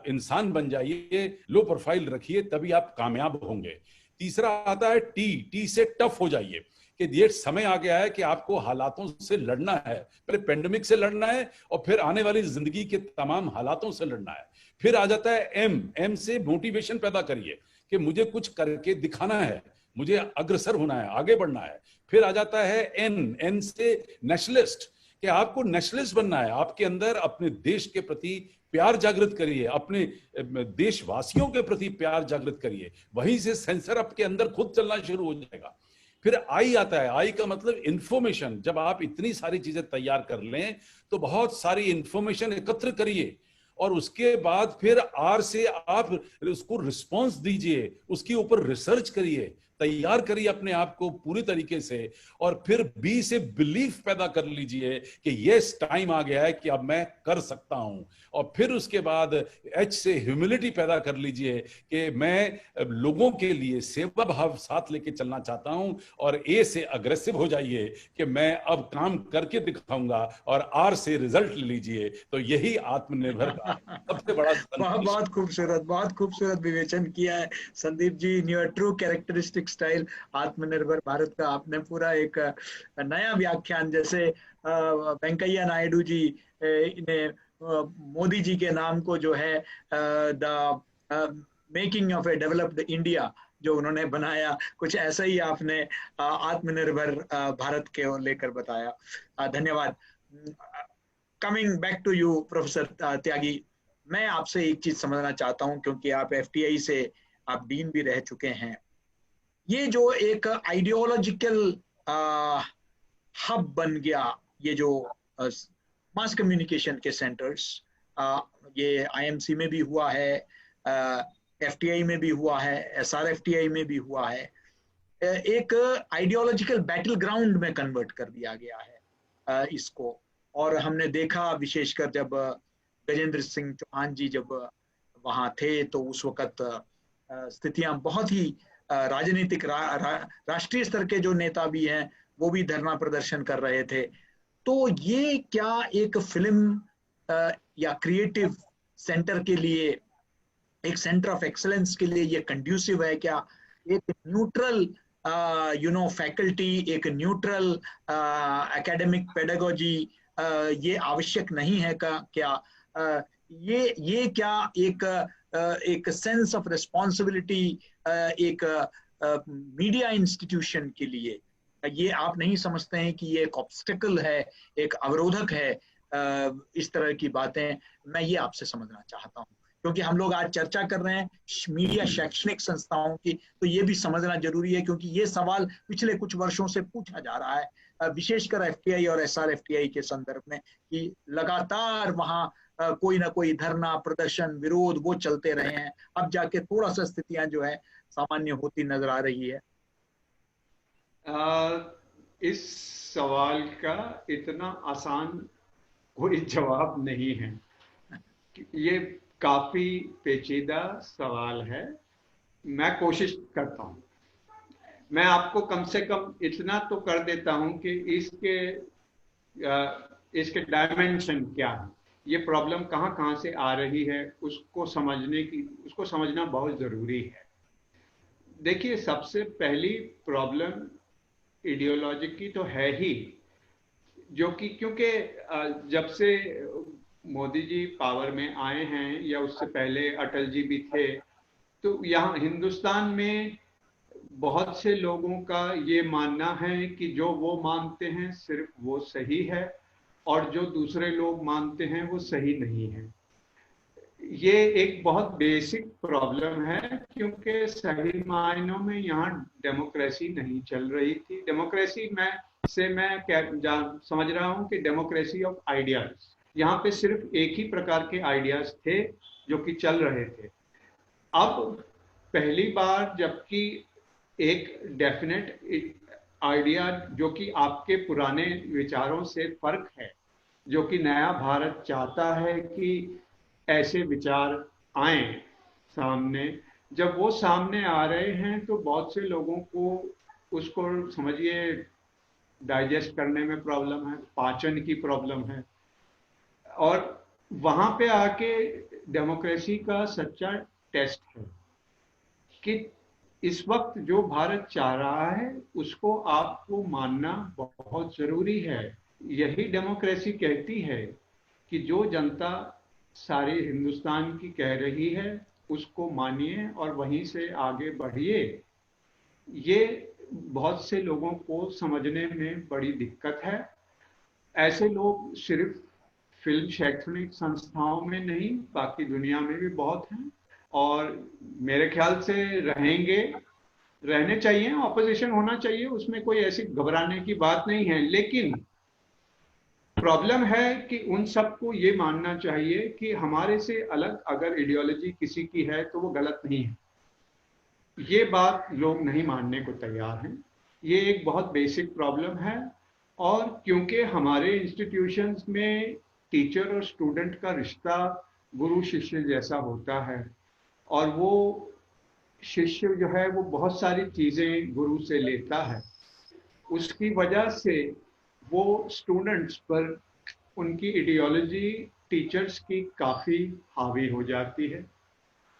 इंसान बन जाइए, लो प्रोफाइल रखिए, तभी आप कामयाब होंगे। तीसरा आता है टी, टी से टफ हो जाइए कि ये समय आ गया है कि आपको हालातों से लड़ना है। पहले पेंडेमिक से लड़ना है और फिर आने वाली जिंदगी के तमाम हालातों से लड़ना है। फिर आ जाता है एम, एम से मोटिवेशन पैदा करिए कि मुझे कुछ करके दिखाना है, मुझे अग्रसर होना है, आगे बढ़ना है। फिर आ जाता है एन, एन से नेशनलिस्ट, कि आपको नेशनलिस्ट बनना है। आपके अंदर अपने देश के प्रति प्यार जागृत करिए, अपने देशवासियों के प्रति प्यार जागृत करिए। वहीं से सेंसर आपके अंदर खुद चलना शुरू हो जाएगा। फिर आई आता है, आई का मतलब इंफॉर्मेशन। जब आप इतनी सारी चीजें तैयार कर लें तो बहुत सारी इंफॉर्मेशन एकत्र करिए और उसके बाद फिर आर से आप उसको रिस्पॉन्स दीजिए, उसके ऊपर रिसर्च करिए, तैयार करिए अपने आप को पूरी तरीके से, और फिर बी से बिलीफ पैदा कर लीजिए कि यस टाइम आ गया है कि अब मैं कर सकता हूं, और फिर उसके बाद एच से ह्यूमिलिटी पैदा कर लीजिए कि मैं लोगों के लिए सेवा भाव साथ लेके चलना चाहता हूं, और ए से अग्रेसिव हो जाइए कि मैं अब काम करके दिखाऊंगा, और आर से रिजल्ट लीजिए। तो यही आत्मनिर्भर का सबसे बड़ा बहुत खूबसूरत विवेचन किया है Sandeep ji. In your true characteristic style, आत्मनिर्भर भारत का आपने पूरा एक नया व्याख्यान, जैसे वेंकैया नायडू जी ने मोदी जी के नाम को जो है the making of A developed India जो उन्होंने बनाया, कुछ ऐसा ही आपने आत्मनिर्भर भारत के लेकर बताया। धन्यवाद। Coming back to you professor Tyagi, मैं आपसे एक चीज समझना चाहता हूं, क्योंकि आप एफटीआई से आप डीन भी रह चुके हैं। ये जो एक आइडियोलॉजिकल हब बन गया, ये जो मास कम्युनिकेशन के सेंटर्स, ये आईएमसी में भी हुआ है, एफटीआई में भी हुआ है, एसआरएफटीआई में भी हुआ है, एक आइडियोलॉजिकल बैटल ग्राउंड में कन्वर्ट कर दिया गया है इसको। और हमने देखा, विशेषकर जब गजेंद्र सिंह चौहान जी जब वहां थे, तो उस वक्त स्थितियां बहुत ही राजनीतिक राष्ट्रीय स्तर के जो नेता भी हैं वो भी धरना प्रदर्शन कर रहे थे। तो ये क्या एक फिल्म या क्रिएटिव सेंटर के लिए, एक सेंटर ऑफ एक्सीलेंस के लिए ये कंड्यूसिव है क्या? एक न्यूट्रल फैकल्टी, एक न्यूट्रल एकेडमिक पेडागोजी ये आवश्यक नहीं है क्या? ये क्या एक सेंस ऑफ रिस्पॉन्सिबिलिटी एक मीडिया इंस्टीट्यूशन के लिए, ये आप नहीं समझते हैं कि ये एक ऑब्स्टिकल है, एक अवरोधक है? इस तरह की बातें मैं ये आपसे समझना चाहता हूँ, क्योंकि हम लोग आज चर्चा कर रहे हैं मीडिया शैक्षणिक संस्थाओं की, तो ये भी समझना जरूरी है, क्योंकि ये सवाल पिछले कुछ वर्षों से पूछा जा रहा है, विशेषकर एफटीआई और एसआरएफटीआई के संदर्भ में, कि लगातार वहां कोई ना कोई धरना प्रदर्शन विरोध वो चलते रहे हैं। अब जाके थोड़ा सा स्थितियां जो है सामान्य होती नजर आ रही है। इस सवाल का इतना आसान कोई जवाब नहीं है। ये काफी पेचीदा सवाल है। मैं कोशिश करता हूं, मैं आपको कम से कम इतना तो कर देता हूं कि इसके डायमेंशन क्या है, ये प्रॉब्लम कहां से आ रही है, उसको समझना बहुत जरूरी है। देखिए, सबसे पहली प्रॉब्लम आइडियोलॉजी की तो है ही, जो कि क्योंकि जब से मोदी जी पावर में आए हैं, या उससे पहले अटल जी भी थे, तो यहाँ हिंदुस्तान में बहुत से लोगों का ये मानना है कि जो वो मानते हैं सिर्फ वो सही है, और जो दूसरे लोग मानते हैं वो सही नहीं है। ये एक बहुत बेसिक प्रॉब्लम है, क्योंकि सही मायनों में यहाँ डेमोक्रेसी नहीं चल रही थी। डेमोक्रेसी मैं समझ रहा हूँ कि डेमोक्रेसी ऑफ आइडियाज, यहाँ पे सिर्फ एक ही प्रकार के आइडियाज थे जो कि चल रहे थे। अब पहली बार जबकि एक डेफिनेट आइडिया जो कि आपके पुराने विचारों से फर्क है, जो कि नया भारत चाहता है कि ऐसे विचार आए सामने, जब वो सामने आ रहे हैं तो बहुत से लोगों को उसको समझिए डाइजेस्ट करने में प्रॉब्लम है, पाचन की प्रॉब्लम है, और वहां पे आके डेमोक्रेसी का सच्चा टेस्ट है कि इस वक्त जो भारत चाह रहा है उसको आपको मानना बहुत जरूरी है। यही डेमोक्रेसी कहती है कि जो जनता सारे हिंदुस्तान की कह रही है उसको मानिए और वहीं से आगे बढ़िए। ये बहुत से लोगों को समझने में बड़ी दिक्कत है। ऐसे लोग सिर्फ फिल्म शैक्षणिक संस्थाओं में नहीं, बाकी दुनिया में भी बहुत हैं, और मेरे ख्याल से रहने चाहिए, ऑपोजिशन होना चाहिए, उसमें कोई ऐसी घबराने की बात नहीं है। लेकिन प्रॉब्लम है कि उन सबको ये मानना चाहिए कि हमारे से अलग अगर आइडियोलॉजी किसी की है तो वो गलत नहीं है। ये बात लोग नहीं मानने को तैयार हैं। ये एक बहुत बेसिक प्रॉब्लम है, और क्योंकि हमारे इंस्टीट्यूशंस में टीचर और स्टूडेंट का रिश्ता गुरु शिष्य जैसा होता है, और वो शिष्य जो है वो बहुत सारी चीजें गुरु से लेता है, उसकी वजह से वो स्टूडेंट्स पर उनकी आइडियोलॉजी टीचर्स की काफी हावी हो जाती है।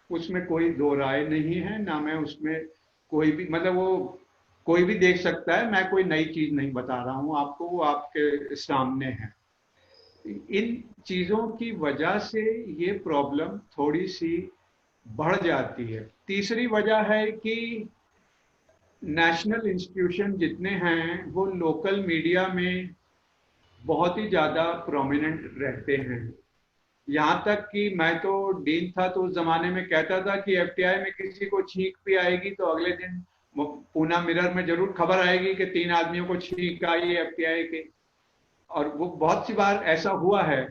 उसमें कोई दो राय नहीं है, ना मैं उसमें कोई भी मतलब वो कोई भी देख सकता है, मैं कोई नई चीज नहीं बता रहा हूं आपको, वो आपके सामने है। इन चीजों की वजह से ये प्रॉब्लम थोड़ी सी बढ़ जाती है। तीसरी वजह है कि नेशनल इंस्टीट्यूशन जितने हैं वो लोकल मीडिया में बहुत ही ज्यादा प्रोमिनेंट रहते हैं। यहाँ तक कि मैं तो डीन था तो उस जमाने में कहता था कि एफटीआई में किसी को छींक भी आएगी तो अगले दिन पूना मिरर में जरूर खबर आएगी कि 3 आदमियों को छींक आई एफटीआई के, और वो बहुत सी बार ऐसा हुआ है।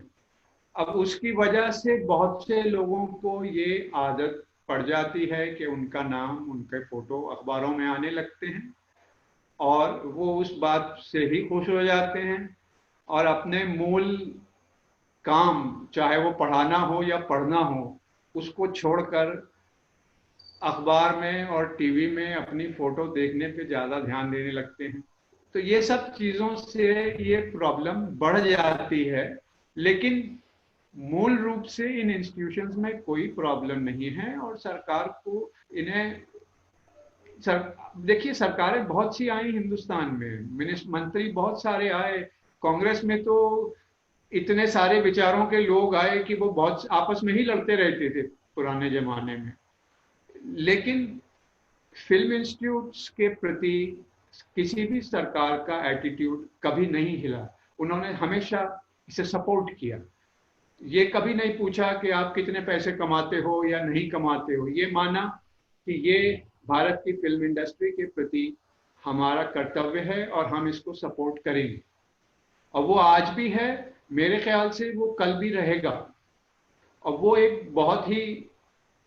अब उसकी वजह से बहुत से लोगों को ये आदत पड़ जाती है कि उनका नाम, उनके फोटो अखबारों में आने लगते हैं, और वो उस बात से ही खुश हो जाते हैं, और अपने मूल काम, चाहे वो पढ़ाना हो या पढ़ना हो, उसको छोड़कर अखबार में और टीवी में अपनी फोटो देखने पे ज्यादा ध्यान देने लगते हैं। तो ये सब चीजों से ये प्रॉब्लम बढ़ जाती है। लेकिन मूल रूप से इन इंस्टीट्यूशंस में कोई प्रॉब्लम नहीं है, और सरकार को इन्हें देखिए, सरकारें बहुत सी आई हिंदुस्तान में, मंत्री बहुत सारे आए। कांग्रेस में तो इतने सारे विचारों के लोग आए कि वो बहुत आपस में ही लड़ते रहते थे पुराने जमाने में। लेकिन फिल्म इंस्टीट्यूट्स के प्रति किसी भी सरकार का एटीट्यूड कभी नहीं हिला। उन्होंने हमेशा इसे सपोर्ट किया। ये कभी नहीं पूछा कि आप कितने पैसे कमाते हो या नहीं कमाते हो। ये माना कि ये भारत की फिल्म इंडस्ट्री के प्रति हमारा कर्तव्य है और हम इसको सपोर्ट करेंगे, और वो आज भी है, मेरे ख्याल से वो कल भी रहेगा। और वो एक बहुत ही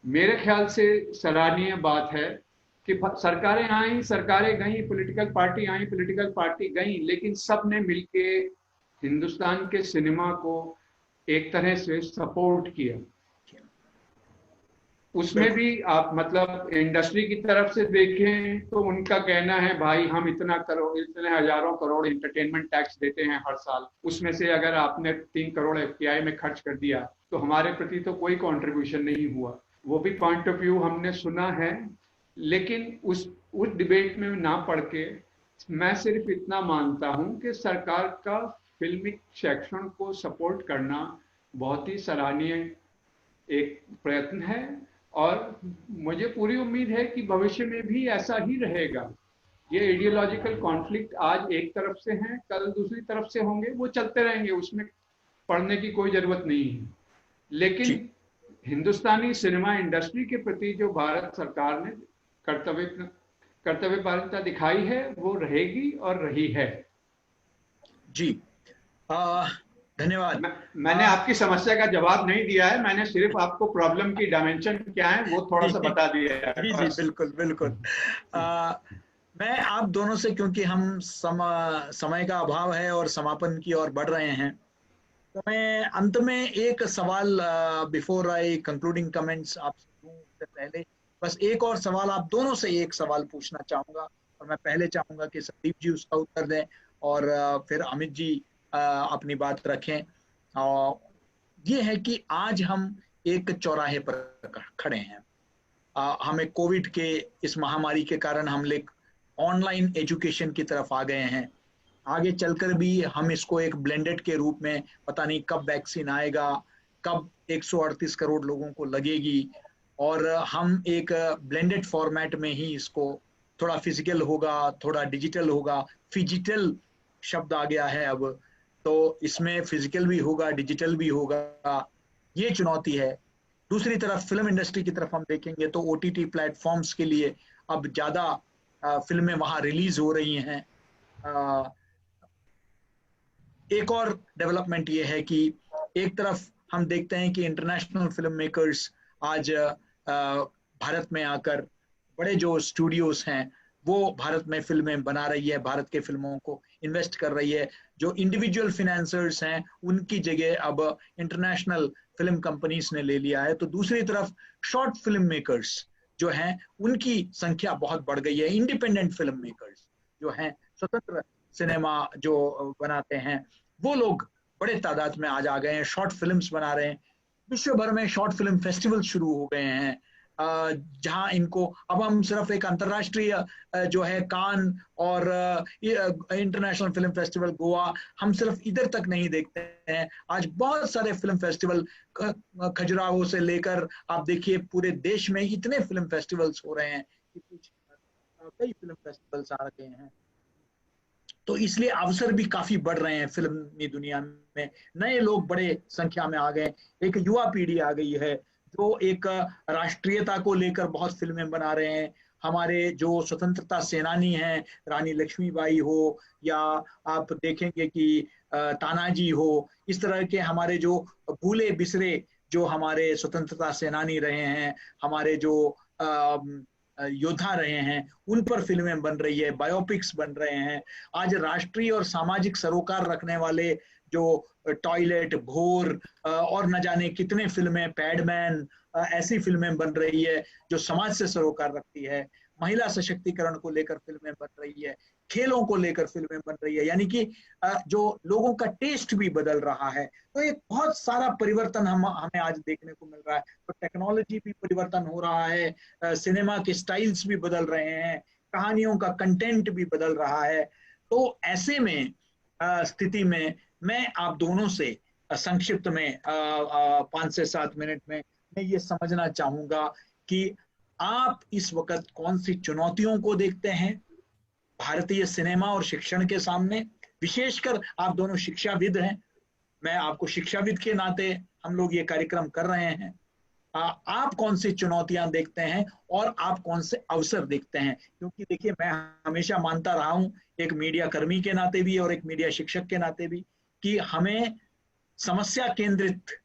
मेरे ख्याल से सराहनीय बात है कि सरकारें आई, सरकारें गई, पॉलिटिकल पार्टी आई, पॉलिटिकल पार्टी गई, लेकिन सब ने मिलके हिंदुस्तान के सिनेमा को एक तरह से सपोर्ट किया। उसमें भी आप मतलब इंडस्ट्री की तरफ से देखें तो उनका कहना है भाई हम इतना करोड़, इतने हजारों करोड़ एंटरटेनमेंट टैक्स देते हैं हर साल, उसमें से अगर आपने 3 करोड़ एफटीआई में खर्च कर दिया तो हमारे प्रति तो कोई कंट्रीब्यूशन नहीं हुआ। वो भी पॉइंट ऑफ व्यू हमने सुना है, लेकिन उस डिबेट में ना पढ़ के मैं सिर्फ इतना मानता हूं कि सरकार का फिल्मी सेक्शन को सपोर्ट करना बहुत ही सराहनीय एक प्रयत्न है, और मुझे पूरी उम्मीद है कि भविष्य में भी ऐसा ही रहेगा। ये आइडियोलॉजिकल कॉन्फ्लिक्ट आज एक तरफ से हैं, कल दूसरी तरफ से होंगे, वो चलते रहेंगे, उसमें पढ़ने की कोई जरूरत नहीं है। लेकिन हिंदुस्तानी सिनेमा इंडस्ट्री के प्रति जो भारत सरकार ने कर्तव्यपरता दिखाई है वो रहेगी और रही है। जी धन्यवाद। मैंने आपकी समस्या का जवाब नहीं दिया है, मैंने सिर्फ आपको प्रॉब्लम की डायमेंशन क्या है वो थोड़ा सा बता दिया है। जी जी बिल्कुल बिल्कुल। मैं आप दोनों से, क्योंकि हम समय का अभाव है और समापन की ओर बढ़ रहे हैं, तो मैं अंत में एक सवाल बिफोर आई कंक्लूडिंग कमेंट्स आपसे दूं उससे पहले बस एक और सवाल आप दोनों से एक सवाल पूछना चाहूंगा, और मैं पहले चाहूंगा कि संदीप जी उसका उत्तर दें और फिर अमित जी अपनी बात रखें। ये है कि आज हम एक चौराहे पर खड़े हैं। हमें कोविड के इस महामारी के कारण हम लोग ऑनलाइन एजुकेशन की तरफ आ गए हैं। आगे चलकर भी हम इसको एक ब्लेंडेड के रूप में, पता नहीं कब वैक्सीन आएगा, कब 138 करोड़ लोगों को लगेगी, और हम एक ब्लेंडेड फॉर्मेट में ही इसको, थोड़ा फिजिकल होगा, थोड़ा डिजिटल होगा। फिजिटल शब्द आ गया है अब, तो इसमें फिजिकल भी होगा, डिजिटल भी होगा, ये चुनौती है। दूसरी तरफ फिल्म इंडस्ट्री की तरफ हम देखेंगे तो ओटीटी प्लेटफॉर्म्स के लिए अब ज्यादा फिल्में वहां रिलीज हो रही हैं। एक और डेवलपमेंट ये है कि एक तरफ हम देखते हैं कि इंटरनेशनल फिल्म मेकर्स आज भारत में आकर बड़े जो स्टूडियोज हैं वो भारत में फिल्में बना रही है, भारत के फिल्मों को इन्वेस्ट कर रही है। जो इंडिविजुअल फिनेंसर्स हैं उनकी जगह अब इंटरनेशनल फिल्म कंपनीज ने ले लिया है। तो दूसरी तरफ शॉर्ट फिल्म मेकर्स जो हैं उनकी संख्या बहुत बढ़ गई है। इंडिपेंडेंट फिल्म मेकर्स जो हैं, स्वतंत्र सिनेमा जो बनाते हैं, वो लोग बड़े तादाद में आज आ गए हैं, शॉर्ट फिल्म्स बना रहे हैं। विश्व भर में शॉर्ट फिल्म फेस्टिवल शुरू हो गए हैं, जहां इनको अब हम सिर्फ एक अंतर्राष्ट्रीय जो है कान और इंटरनेशनल फिल्म फेस्टिवल गोवा, हम सिर्फ इधर तक नहीं देखते हैं। आज बहुत सारे फिल्म फेस्टिवल खजुराहो से लेकर आप देखिए पूरे देश में इतने फिल्म फेस्टिवल्स हो रहे हैं कि कुछ कई फिल्म फेस्टिवल्स आ रहे हैं। तो इसलिए अवसर भी काफी बढ़ रहे हैं फिल्मी दुनिया में। नए लोग बड़े संख्या में आ गए, एक युवा पीढ़ी आ गई है जो एक राष्ट्रीयता को लेकर बहुत फिल्में बना रहे हैं। हमारे जो स्वतंत्रता सेनानी हैं, रानी लक्ष्मीबाई हो या आप देखेंगे कि तानाजी हो, इस तरह के हमारे जो भूले बिसरे जो हमारे स्वतंत्रता सेनानी रहे हैं, हमारे जो योद्धा रहे हैं, उन पर फिल्में बन रही है, बायोपिक्स बन रहे हैं। आज राष्ट्रीय और सामाजिक सरोकार रखने वाले जो टॉयलेट, भोर और न जाने कितने फिल्में, पैडमैन, ऐसी फिल्में बन रही है जो समाज से सरोकार रखती है। महिला सशक्तिकरण को लेकर फिल्में बन रही है, खेलों को लेकर फिल्में बन रही है, यानी कि जो लोगों का टेस्ट भी बदल रहा है। तो एक बहुत सारा परिवर्तन हमें आज देखने को मिल रहा है। तो टेक्नोलॉजी भी परिवर्तन हो रहा है, सिनेमा के स्टाइल्स भी बदल रहे हैं, कहानियों का कंटेंट भी बदल रहा है। तो ऐसे में स्थिति में मैं आप दोनों से संक्षिप्त में 5 से 7 मिनट में मैं ये समझना चाहूंगा कि आप इस वक्त कौन सी चुनौतियों को देखते हैं भारतीय सिनेमा और शिक्षण के सामने। विशेषकर आप दोनों शिक्षाविद हैं, मैं आपको शिक्षाविद के नाते हम लोग ये कार्यक्रम कर रहे हैं। आप कौन सी चुनौतियां देखते हैं और आप कौन से अवसर देखते हैं? क्योंकि देखिए, मैं हमेशा मानता रहा हूं, एक मीडिया कर्मी के नाते भी और एक मीडिया शिक्षक के नाते भी, कि हमें समस्या केंद्रित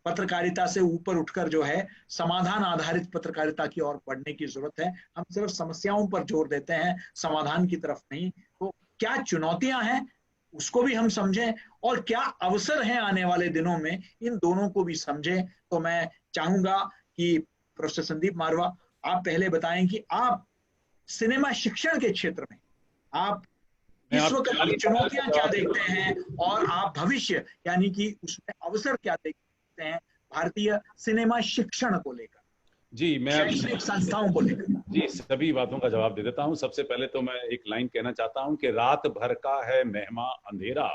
पत्रकारिता से ऊपर उठकर जो है समाधान आधारित पत्रकारिता की ओर बढ़ने की जरूरत है। हम सिर्फ समस्याओं पर जोर देते हैं, समाधान की तरफ नहीं। तो क्या चुनौतियां हैं उसको भी हम समझें और क्या अवसर हैं आने वाले दिनों में, इन दोनों को भी समझें। तो मैं चाहूंगा कि प्रोफेसर संदीप मारवा, आप पहले बताएं कि आप सिनेमा शिक्षण के क्षेत्र में आप इस वक्त की चुनौतियां क्या देखते हैं और आप भविष्य यानी कि उसमें अवसर क्या देखते हैं भारतीय सिनेमा शिक्षण को लेकर, जी मैं शैक्षणिक संस्थाओं को लेकर। जी सभी बातों का जवाब दे देता हूं। सबसे पहले तो मैं एक लाइन कहना चाहता हूं कि रात भर का है मेहमा अंधेरा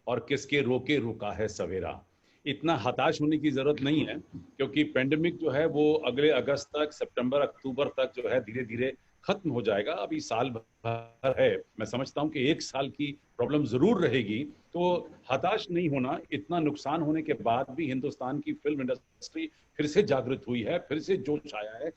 और किसके रोके रुका है सवेरा। इतना हताश होने की जरूरत नहीं है, क्योंकि पेंडेमिक जो है वो अगले अगस्त तक, सितंबर अक्टूबर तक जो है धीरे धीरे खत्म हो जाएगा। अभी साल भर है, मैं समझता हूं कि 1 साल की प्रॉब्लम जरूर रहेगी। तो हताश नहीं होना। इतना नुकसान होने के बाद भी हिंदुस्तान की फिल्म इंडस्ट्री फिर से जागृत हुई है, फिर से जोश आया है,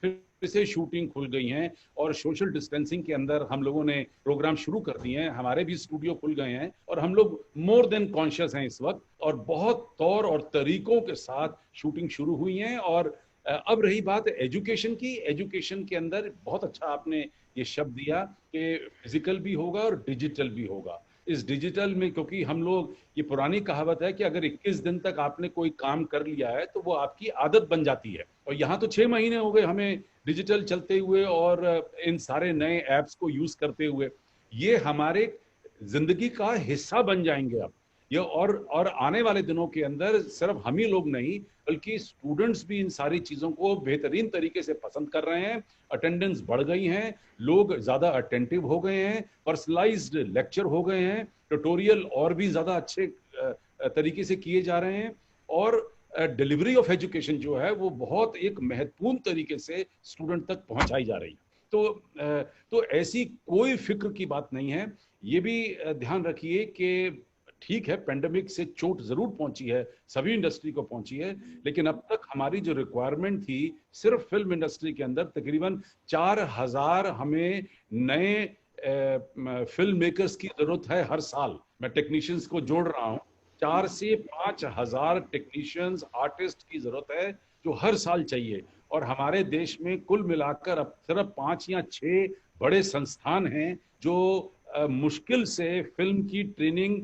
फिर से शूटिंग खुल गई हैं और सोशल डिस्टेंसिंग के अंदर हम लोगों ने प्रोग्राम शुरू कर दिए हैं। हमारे भी स्टूडियो खुल गए हैं और हम लोग मोर देन कॉन्शियस हैं इस वक्त, और बहुत तौर और तरीकों के साथ शूटिंग शुरू हुई है। और अब रही बात एजुकेशन की, एजुकेशन के अंदर बहुत अच्छा आपने ये शब्द दिया कि फिजिकल भी होगा और डिजिटल भी होगा। इस डिजिटल में, क्योंकि हम लोग, ये पुरानी कहावत है कि अगर 21 दिन तक आपने कोई काम कर लिया है तो वो आपकी आदत बन जाती है। और यहाँ तो 6 महीने हो गए हमें डिजिटल चलते हुए और इन सारे नए ऐप्स को यूज करते हुए। ये हमारे जिंदगी का हिस्सा बन जाएंगे अब ये। और आने वाले दिनों के अंदर सिर्फ हम ही लोग नहीं, बल्कि स्टूडेंट्स भी इन सारी चीजों को बेहतरीन तरीके से पसंद कर रहे हैं। अटेंडेंस बढ़ गई है, लोग ज्यादा अटेंटिव हो गए हैं, पर्सनलाइज्ड लेक्चर हो गए हैं, ट्यूटोरियल और भी ज्यादा अच्छे तरीके से किए जा रहे हैं, और डिलीवरी ऑफ एजुकेशन जो है वो बहुत एक महत्वपूर्ण तरीके से स्टूडेंट तक पहुंचाई जा रही है। तो ऐसी कोई फिक्र की बात नहीं है। ये भी ध्यान रखिए कि ठीक है, पेंडेमिक से चोट जरूर पहुंची है, सभी इंडस्ट्री को पहुंची है, लेकिन अब तक हमारी जो रिक्वायरमेंट थी सिर्फ फिल्म इंडस्ट्री के अंदर तकरीबन 4000 हमें नए फिल्म मेकर्स की जरूरत है हर साल। मैं टेक्नीशियंस को जोड़ रहा हूं, 4 से 5 हजार टेक्नीशियंस, आर्टिस्ट की जरूरत है जो हर साल चाहिए। और हमारे देश में कुल मिलाकर अब सिर्फ 5 या 6 बड़े संस्थान हैं जो मुश्किल से फिल्म की ट्रेनिंग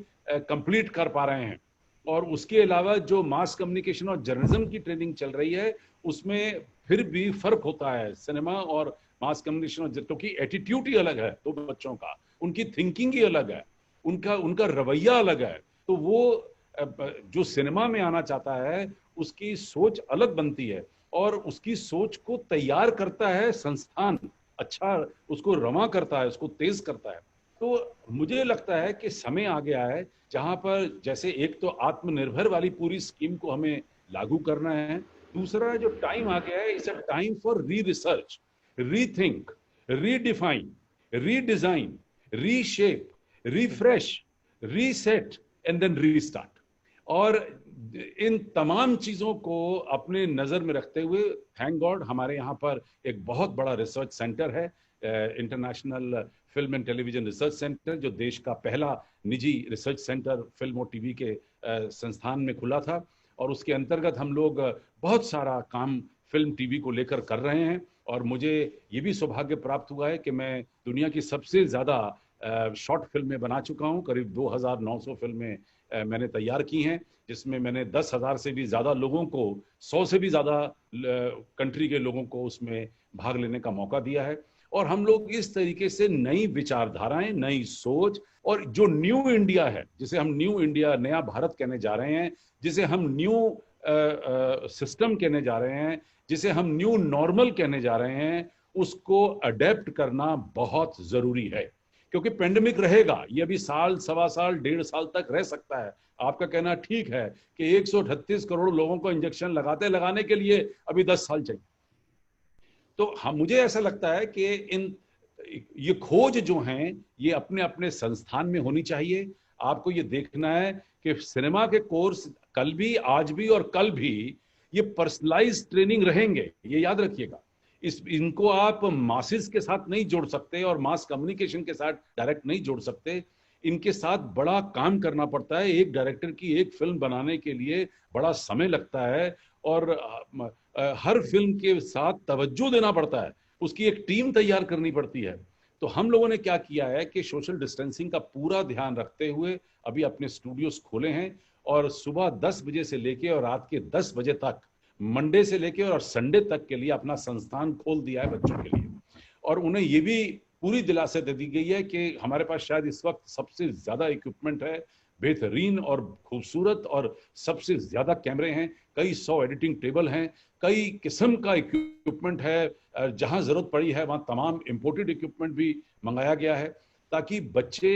कंप्लीट कर पा रहे हैं। और उसके अलावा जो मास कम्युनिकेशन और जर्नलिज्म की ट्रेनिंग चल रही है उसमें फिर भी फर्क होता है सिनेमा और मास कम्युनिकेशन, क्योंकि एटीट्यूड ही अलग है तो बच्चों का, उनकी थिंकिंग ही अलग है, उनका रवैया अलग है। तो वो जो सिनेमा में आना चाहता है उसकी सोच अलग बनती है और उसकी सोच को तैयार करता है संस्थान, अच्छा उसको रवा करता है, उसको तेज करता है। तो मुझे लगता है कि समय आ गया है जहां पर जैसे एक तो आत्मनिर्भर वाली पूरी स्कीम को हमें लागू करना है, दूसरा जो टाइम आ गया है it's a time for re research, rethink, redefine, redesign, reshape, refresh, reset and then restart. और इन तमाम चीजों को अपने नजर में रखते हुए थैंक गॉड हमारे यहाँ पर एक बहुत बड़ा रिसर्च सेंटर है, international film and television research centre, जो देश का पहला निजी रिसर्च सेंटर फिल्म और टीवी के संस्थान में खुला था। और उसके अंतर्गत हम लोग बहुत सारा काम फिल्म टीवी को लेकर कर रहे हैं। और मुझे ये भी सौभाग्य प्राप्त हुआ है कि मैं दुनिया की सबसे ज्यादा शॉर्ट फिल्में बना चुका हूँ। करीब 2900 फिल्में मैंने तैयार की हैं, जिसमें मैंने 10,000 से भी ज्यादा लोगों को, 100 से भी ज्यादा कंट्री के लोगों को उसमें भाग लेने का मौका दिया है। और हम लोग इस तरीके से नई विचारधाराएं, नई सोच, और जो न्यू इंडिया है, जिसे हम न्यू इंडिया, नया भारत कहने जा रहे हैं, जिसे हम न्यू सिस्टम कहने जा रहे हैं, जिसे हम न्यू नॉर्मल कहने जा रहे हैं, उसको अडेप्ट करना बहुत जरूरी है। क्योंकि पेंडेमिक रहेगा, ये अभी साल, सवा साल, 1.5 साल तक रह सकता है। आपका कहना ठीक है कि 138 करोड़ लोगों को इंजेक्शन लगाने के लिए अभी 10 साल चाहिए। तो मुझे ऐसा लगता है कि ये खोज जो हैं ये अपने अपने संस्थान में होनी चाहिए। आपको ये देखना है कि सिनेमा के कोर्स कल भी, आज भी और कल भी ये पर्सनलाइज ट्रेनिंग रहेंगे, ये याद रखिएगा। इनको आप मासेस के साथ नहीं जोड़ सकते और मास कम्युनिकेशन के साथ डायरेक्ट नहीं जोड़ सकते। इनके साथ बड़ा काम करना पड़ता है। एक डायरेक्टर की एक फिल्म बनाने के लिए बड़ा समय लगता है और हर फिल्म के साथ तवज्जो देना पड़ता है, उसकी एक टीम तैयार करनी पड़ती है। तो हम लोगों ने क्या किया है कि सोशल डिस्टेंसिंग का पूरा ध्यान रखते हुए अभी अपने स्टूडियोज खोले हैं और सुबह 10 बजे से लेके और रात के 10 बजे तक, मंडे से लेके और संडे तक के लिए अपना संस्थान खोल दिया है बच्चों के लिए। और उन्हें ये भी पूरी दिलासा दे दी गई है कि हमारे पास शायद इस वक्त सबसे ज्यादा इक्विपमेंट है, बेहतरीन और खूबसूरत, और सबसे ज्यादा कैमरे हैं, कई 100 एडिटिंग टेबल हैं, कई किस्म का इक्विपमेंट है। जहां जरूरत पड़ी है वहां तमाम इंपोर्टेड इक्विपमेंट भी मंगाया गया है ताकि बच्चे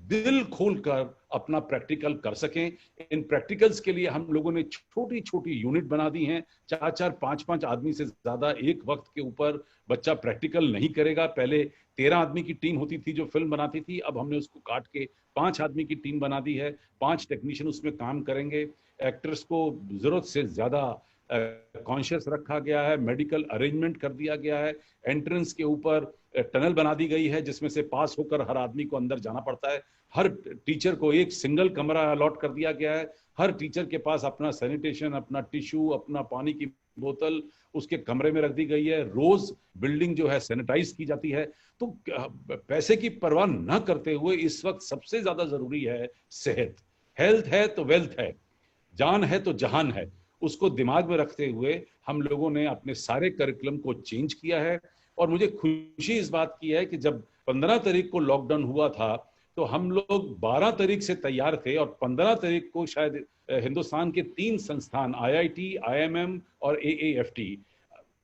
दिल खोलकर अपना प्रैक्टिकल कर सकें। इन प्रैक्टिकल्स के लिए हम लोगों ने छोटी छोटी यूनिट बना दी हैं। 4-4, 5-5 आदमी से ज्यादा एक वक्त के ऊपर बच्चा प्रैक्टिकल नहीं करेगा। पहले 13 आदमी की टीम होती थी जो फिल्म बनाती थी, अब हमने उसको काट के 5 आदमी की टीम बना दी है। 5 टेक्नीशियन उसमें काम करेंगे। एक्टर्स को जरूरत से ज्यादा कॉन्शियस रखा गया है, मेडिकल अरेंजमेंट कर दिया गया है। एंट्रेंस के ऊपर टनल बना दी गई है जिसमें से पास होकर हर आदमी को अंदर जाना पड़ता है। हर टीचर को एक सिंगल कमरा अलॉट कर दिया गया है। हर टीचर के पास अपना सैनिटेशन, अपना टिश्यू, अपना पानी की बोतल उसके कमरे में रख दी गई है। रोज बिल्डिंग जो है सैनिटाइज की जाती है। तो पैसे की परवाह न करते हुए इस वक्त सबसे ज्यादा जरूरी है सेहत। हेल्थ है तो वेल्थ है, जान है तो जहान है। उसको दिमाग में रखते हुए हम लोगों ने अपने सारे करिकुलम को चेंज किया है। और मुझे खुशी इस बात की है कि जब 15 तारीख को लॉकडाउन हुआ था तो हम लोग 12 तारीख से तैयार थे और 15 तारीख को शायद हिंदुस्तान के 3 संस्थान IIT, IMM और AAFT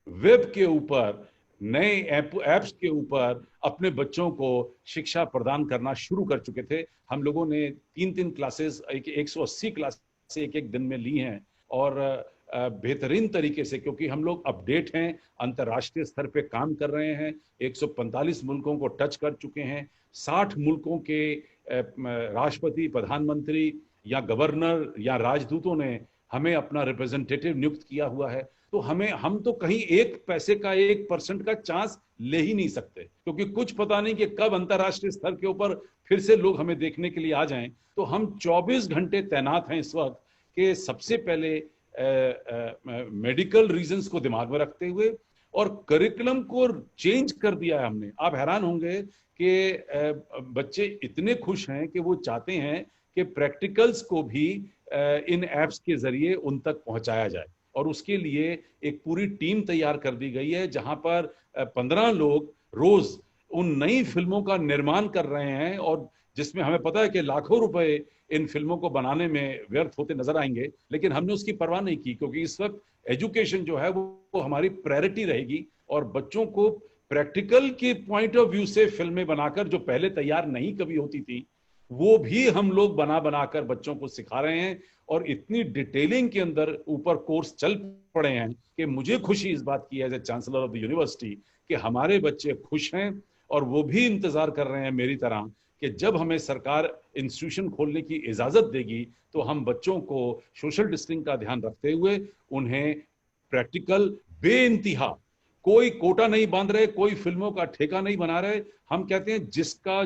वेब के ऊपर, नए ऐप्स के ऊपर अपने बच्चों को शिक्षा प्रदान करना शुरू कर चुके थे। हम लोगों ने 3-3 क्लासेस, 180 क्लासेस एक दिन में ली हैं और बेहतरीन तरीके से, क्योंकि हम लोग अपडेट हैं, अंतर्राष्ट्रीय स्तर पे काम कर रहे हैं, 145 मुल्कों को टच कर चुके हैं। 60 मुल्कों के राष्ट्रपति, प्रधानमंत्री या गवर्नर या राजदूतों ने हमें अपना रिप्रेजेंटेटिव नियुक्त किया हुआ है। तो हम तो कहीं 1 पैसे का, 1% का चांस ले ही नहीं सकते, क्योंकि कुछ पता नहीं कि कब अंतर्राष्ट्रीय स्तर के ऊपर फिर से लोग हमें देखने के लिए आ जाएं। तो हम 24 घंटे तैनात हैं इस वक्त कि सबसे पहले मेडिकल रीजंस को दिमाग में रखते हुए और करिकुलम को चेंज कर दिया है हमने। आप हैरान होंगे कि बच्चे इतने खुश हैं कि वो चाहते हैं कि प्रैक्टिकल्स को भी इन एप्स के जरिए उन तक पहुंचाया जाए, और उसके लिए एक पूरी टीम तैयार कर दी गई है जहां पर 15 लोग रोज उन नई फिल्मों का निर्माण कर रहे हैं, और जिसमें हमें पता है कि लाखों रुपए इन फिल्मों को बनाने में व्यर्थ होते नजर आएंगे, लेकिन हमने उसकी परवाह नहीं की, क्योंकि इस वक्त एजुकेशन जो है वो हमारी प्रायोरिटी रहेगी, और बच्चों को प्रैक्टिकल के पॉइंट ऑफ व्यू से फिल्में बनाकर, जो पहले तैयार नहीं कभी होती थी, वो भी हम लोग बना बनाकर बच्चों को सिखा रहे हैं। और इतनी डिटेलिंग के अंदर ऊपर कोर्स चल पड़े हैं कि मुझे खुशी इस बात की है as a chancellor of the university कि हमारे बच्चे खुश हैं, और वो भी इंतजार कर रहे हैं मेरी तरह कि जब हमें सरकार इंस्टीट्यूशन खोलने की इजाजत देगी तो हम बच्चों को सोशल डिस्टेंसिंग का ध्यान रखते हुए उन्हें प्रैक्टिकल बेइंतहा, कोई कोटा नहीं बांध रहे, कोई फिल्मों का ठेका नहीं बना रहे। हम कहते हैं जिसका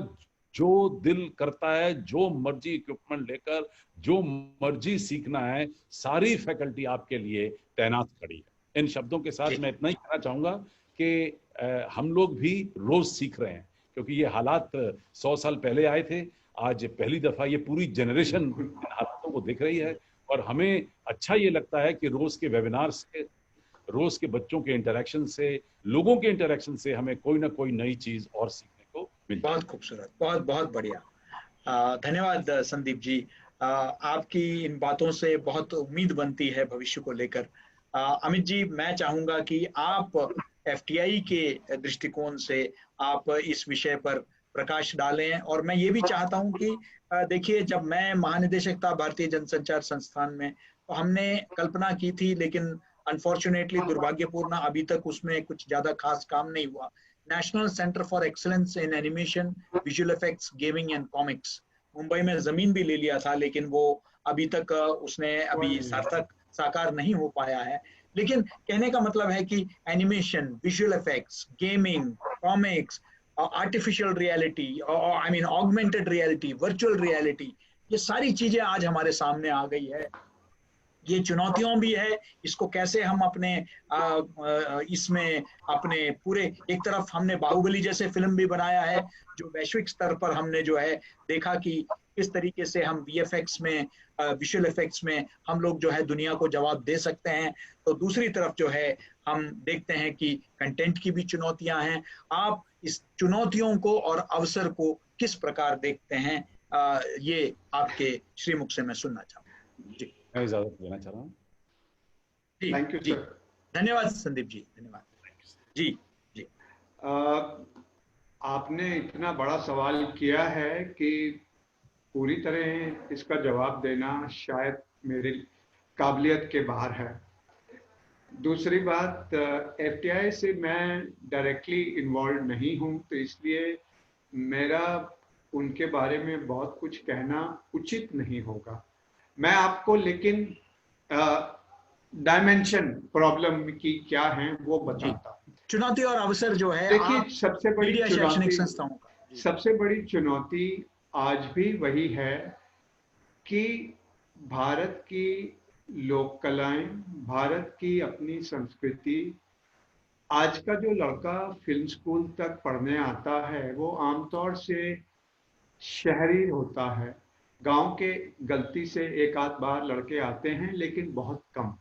जो दिल करता है, जो मर्जी इक्विपमेंट लेकर जो मर्जी सीखना है, सारी फैकल्टी आपके लिए तैनात खड़ी है। इन शब्दों के साथ मैं इतना ही कहना चाहूंगा कि हम लोग भी रोज सीख रहे हैं, क्योंकि ये हालात 100 साल पहले आए थे, आज पहली दफा ये पूरी जनरेशन इन हालातों को देख रही है। और हमें अच्छा ये लगता है कि रोज के वेबिनार से, रोज के बच्चों के इंटरेक्शन से, लोगों के इंटरेक्शन से हमें कोई ना कोई नई चीज और सीखने को मिलती है। बहुत खूबसूरत, बहुत बहुत बढ़िया। धन्यवाद संदीप जी। आपकी इन बातों से बहुत उम्मीद बनती है भविष्य को लेकर। अमित जी, मैं चाहूंगा कि आप एफटीआई के दृष्टिकोण से आप इस विषय पर प्रकाश डालें। और मैं ये भी चाहता हूं कि देखिए, जब मैं महानिदेशक था भारतीय जनसंचार संस्थान में, तो हमने कल्पना की थी, लेकिन अनफॉर्चुनेटली, दुर्भाग्यपूर्ण, अभी तक उसमें कुछ ज्यादा खास काम नहीं हुआ। National centre for excellence in animation, visual effects, gaming and comics, Mumbai में जमीन भी ले लिया था, लेकिन वो अभी तक उसने अभी सार्थक साकार नहीं हो पाया है। लेकिन कहने का मतलब है कि animation, visual effects, gaming, comics, artificial reality, I mean augmented reality, virtual reality, ये सारी चीजें आज हमारे सामने आ गई है। ये चुनौतियों भी है, इसको कैसे हम अपने इसमें अपने पूरे, एक तरफ हमने बाहुबली जैसे फिल्म भी बनाया है, जो वैश्विक स्तर पर हमने जो है देखा कि किस तरीके से हम वीएफएक्स में, विजुअल इफेक्ट्स में हम लोग जो है दुनिया को जवाब दे सकते हैं। तो दूसरी तरफ जो है हम देखते हैं कि कंटेंट की भी चुनौतियां हैं। आप इस चुनौतियों को और अवसर को किस प्रकार देखते हैं, ये आपके श्रीमुख से मैं सुनना चाहूंगा। जी, मैं इजाजत लेना चाह रहा हूँ। जी, थैंक यू जी, सर। धन्यवाद संदीप जी, धन्यवाद। जी जी। आपने इतना बड़ा सवाल किया है कि पूरी तरह इसका जवाब देना शायद मेरी काबिलियत के बाहर है। दूसरी बात, एफटीआई से मैं डायरेक्टली इन्वॉल्व नहीं हूं, तो इसलिए मेरा उनके बारे में बहुत कुछ कहना उचित नहीं होगा। मैं आपको लेकिन डायमेंशन प्रॉब्लम की क्या है वो बताता हूं। चुनौती और अवसर जो है, देखिए, सबसे बड़ी चुनौती आज भी वही है कि भारत की लोक कलाएं, भारत की अपनी संस्कृति, आज का जो लड़का फिल्म स्कूल तक पढ़ने आता है वो आमतौर से शहरी होता है। गांव के गलती से एक आध बार लड़के आते हैं, लेकिन बहुत कम।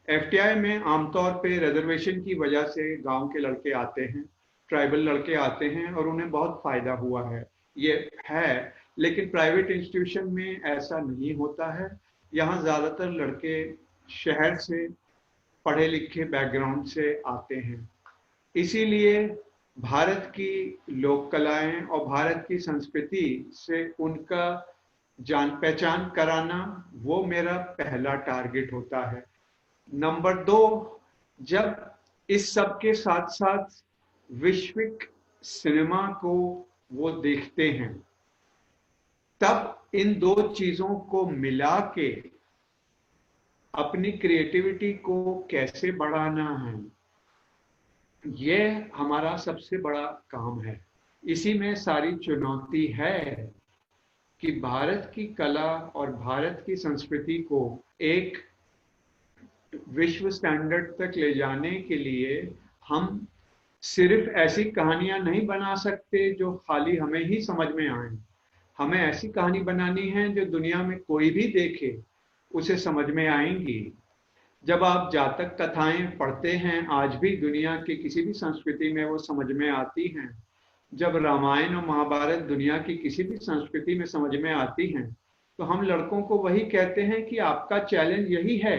एफटीआई में आमतौर पे रिजर्वेशन की वजह से गांव के लड़के आते हैं, ट्राइबल लड़के आते हैं, और उन्हें बहुत फायदा हुआ है, ये है। लेकिन प्राइवेट इंस्टीट्यूशन में ऐसा नहीं होता है। यहाँ ज्यादातर लड़के शहर से, पढ़े लिखे बैकग्राउंड से आते हैं। इसीलिए भारत की लोक कलाएं और भारत की संस्कृति से उनका जान पहचान कराना, वो मेरा पहला टारगेट होता है। नंबर 2, जब इस सब के साथ साथ वैश्विक सिनेमा को वो देखते हैं, तब इन दो चीजों को मिला के अपनी क्रिएटिविटी को कैसे बढ़ाना है, ये हमारा सबसे बड़ा काम है। इसी में सारी चुनौती है कि भारत की कला और भारत की संस्कृति को एक विश्व स्टैंडर्ड तक ले जाने के लिए हम सिर्फ ऐसी कहानियां नहीं बना सकते जो खाली हमें ही समझ में आए। हमें ऐसी कहानी बनानी है जो दुनिया में कोई भी देखे उसे समझ में आएंगी। जब आप जातक कथाएं पढ़ते हैं, आज भी दुनिया की किसी भी संस्कृति में वो समझ में आती हैं। जब रामायण और महाभारत दुनिया की किसी भी संस्कृति में समझ में आती हैं, तो हम लड़कों को वही कहते हैं कि आपका चैलेंज यही है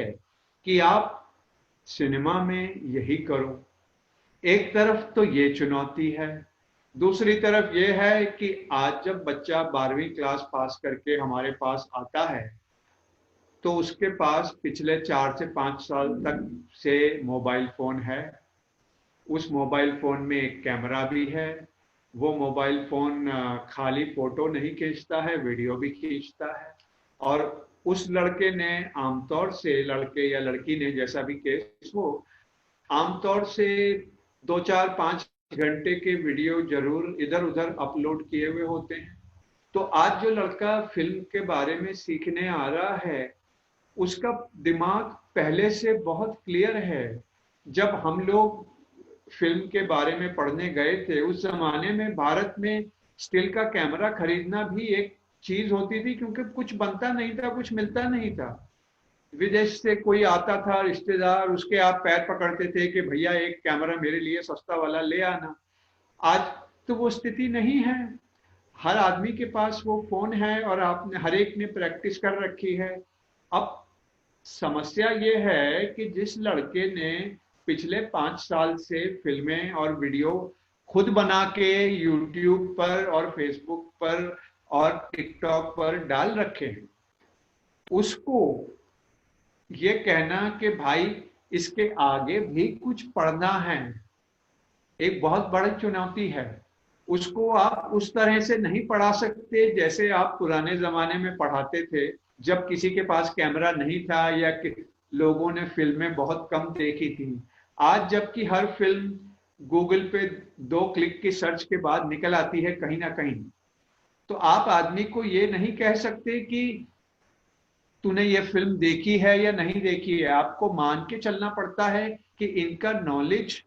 कि आप सिनेमा में यही करो। एक तरफ तो ये चुनौती है, दूसरी तरफ ये है कि आज जब बच्चा 12वीं क्लास पास करके हमारे पास आता है, तो उसके पास पिछले 4 से 5 साल तक से मोबाइल फोन है। उस मोबाइल फोन में एक कैमरा भी है। वो मोबाइल फोन खाली फोटो नहीं खींचता है, वीडियो भी खींचता है। और उस लड़के ने आमतौर से, लड़के या लड़की ने, जैसा भी केस हो, आमतौर से 2, 4, 5 घंटे के वीडियो जरूर इधर उधर अपलोड किए हुए होते हैं। तो आज जो लड़का फिल्म के बारे में सीखने आ रहा है, उसका दिमाग पहले से बहुत क्लियर है। जब हम लोग फिल्म के बारे में पढ़ने गए थे, उस जमाने में भारत में स्टिल का कैमरा खरीदना भी एक चीज होती थी, क्योंकि कुछ बनता नहीं था, कुछ मिलता नहीं था। विदेश से कोई आता था रिश्तेदार, उसके आप पैर पकड़ते थे कि भैया एक कैमरा मेरे लिए सस्ता वाला ले आना। आज तो वो स्थिति नहीं है। हर आदमी के पास वो फोन है और आपने हर एक ने प्रैक्टिस कर रखी है। अब समस्या ये है कि जिस लड़के ने पिछले 5 साल से फिल्में और वीडियो खुद बना के यूट्यूब पर और फेसबुक पर और टिकटॉक पर डाल रखे हैं, उसको ये कहना कि भाई इसके आगे भी कुछ पढ़ना है, एक बहुत बड़ी चुनौती है। उसको आप उस तरह से नहीं पढ़ा सकते जैसे आप पुराने जमाने में पढ़ाते थे, जब किसी के पास कैमरा नहीं था या लोगों ने फिल्में बहुत कम देखी थी। आज जबकि हर फिल्म गूगल पे 2 क्लिक की सर्च के बाद निकल आती है कहीं ना कहीं, तो आप आदमी को ये नहीं कह सकते कि तूने ये फिल्म देखी है या नहीं देखी है। आपको मान के चलना पड़ता है कि इनका नॉलेज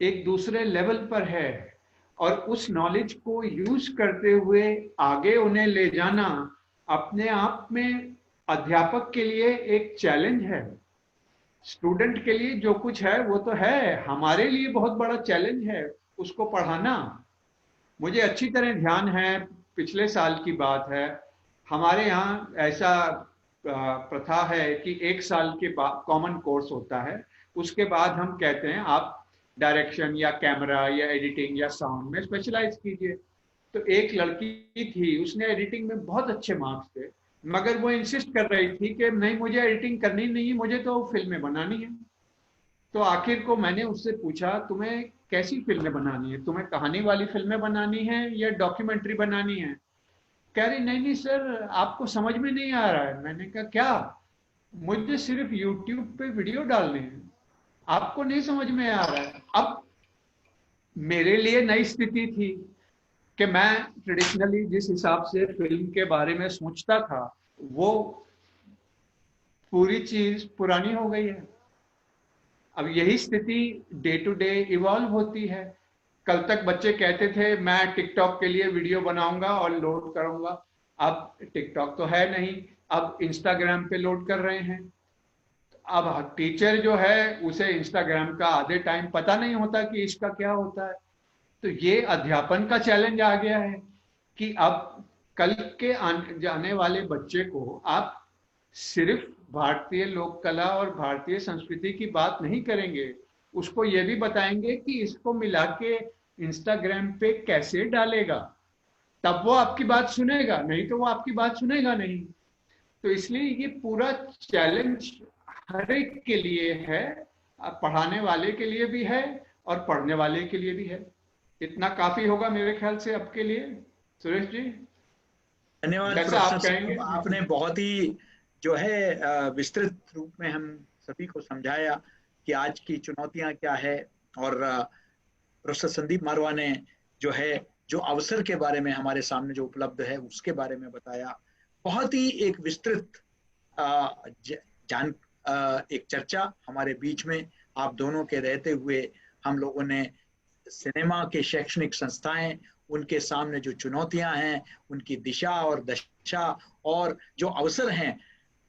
एक दूसरे लेवल पर है, और उस नॉलेज को यूज करते हुए आगे उन्हें ले जाना अपने आप में अध्यापक के लिए एक चैलेंज है। स्टूडेंट के लिए जो कुछ है वो तो है, हमारे लिए बहुत बड़ा चैलेंज है उसको पढ़ाना। मुझे अच्छी तरह ध्यान है, पिछले साल की बात है, हमारे यहाँ ऐसा प्रथा है कि 1 साल के बाद कॉमन कोर्स होता है। उसके बाद हम कहते हैं आप डायरेक्शन या कैमरा या एडिटिंग या साउंड में स्पेशलाइज कीजिए। तो एक लड़की थी, उसने एडिटिंग में बहुत अच्छे मार्क्स थे, मगर वो इंसिस्ट कर रही थी कि नहीं मुझे एडिटिंग करनी नहीं है, मुझे तो फिल्में बनानी है। तो आखिर को मैंने उससे पूछा तुम्हें कैसी फिल्में बनानी है, तुम्हें कहानी वाली फिल्में बनानी है या डॉक्यूमेंट्री बनानी है? कह रही नहीं नहीं सर आपको समझ में नहीं आ रहा है। मैंने कहा क्या? मुझे सिर्फ यूट्यूब पे वीडियो डालने हैं, आपको नहीं समझ में आ रहा है। अब मेरे लिए नई स्थिति थी कि मैं ट्रेडिशनली जिस हिसाब से फिल्म के बारे में सोचता था, वो पूरी चीज पुरानी हो गई है। अब यही स्थिति डे टू डे इवॉल्व होती है। कल तक बच्चे कहते थे मैं टिकटॉक के लिए वीडियो बनाऊंगा और लोड करूंगा, अब टिकटॉक तो है नहीं, अब इंस्टाग्राम पे लोड कर रहे हैं। अब टीचर जो है उसे इंस्टाग्राम का आधे टाइम पता नहीं होता कि इसका क्या होता है। तो ये अध्यापन का चैलेंज आ गया है कि अब कल के जाने वाले बच्चे को आप सिर्फ भारतीय लोक कला और भारतीय संस्कृति की बात नहीं करेंगे, उसको ये भी बताएंगे कि इसको मिला के इंस्टाग्राम पे कैसे डालेगा, तब वो आपकी बात सुनेगा, नहीं तो वो आपकी बात सुनेगा नहीं। तो इसलिए ये पूरा चैलेंज हर एक के लिए है, पढ़ाने वाले के लिए भी है और पढ़ने वाले के लिए भी है। इतना काफी होगा मेरे ख्याल से अब के लिए। सुरेश जी धन्यवाद जैसा आप प्रोफेसर कहेंगे। साहब, आपने बहुत ही जो है विस्तृत रूप में हम सभी को समझाया कि आज की चुनौतियां क्या है, और प्रोफेसर संदीप मारवा ने जो है जो अवसर के बारे में हमारे सामने जो उपलब्ध है उसके बारे में बताया। बहुत ही एक विस्तृत एक चर्चा हमारे बीच में आप दोनों के रहते हुए हम लोगों ने सिनेमा के शैक्षणिक संस्थाएं, उनके सामने जो चुनौतियां हैं, उनकी दिशा और दशा और जो अवसर हैं,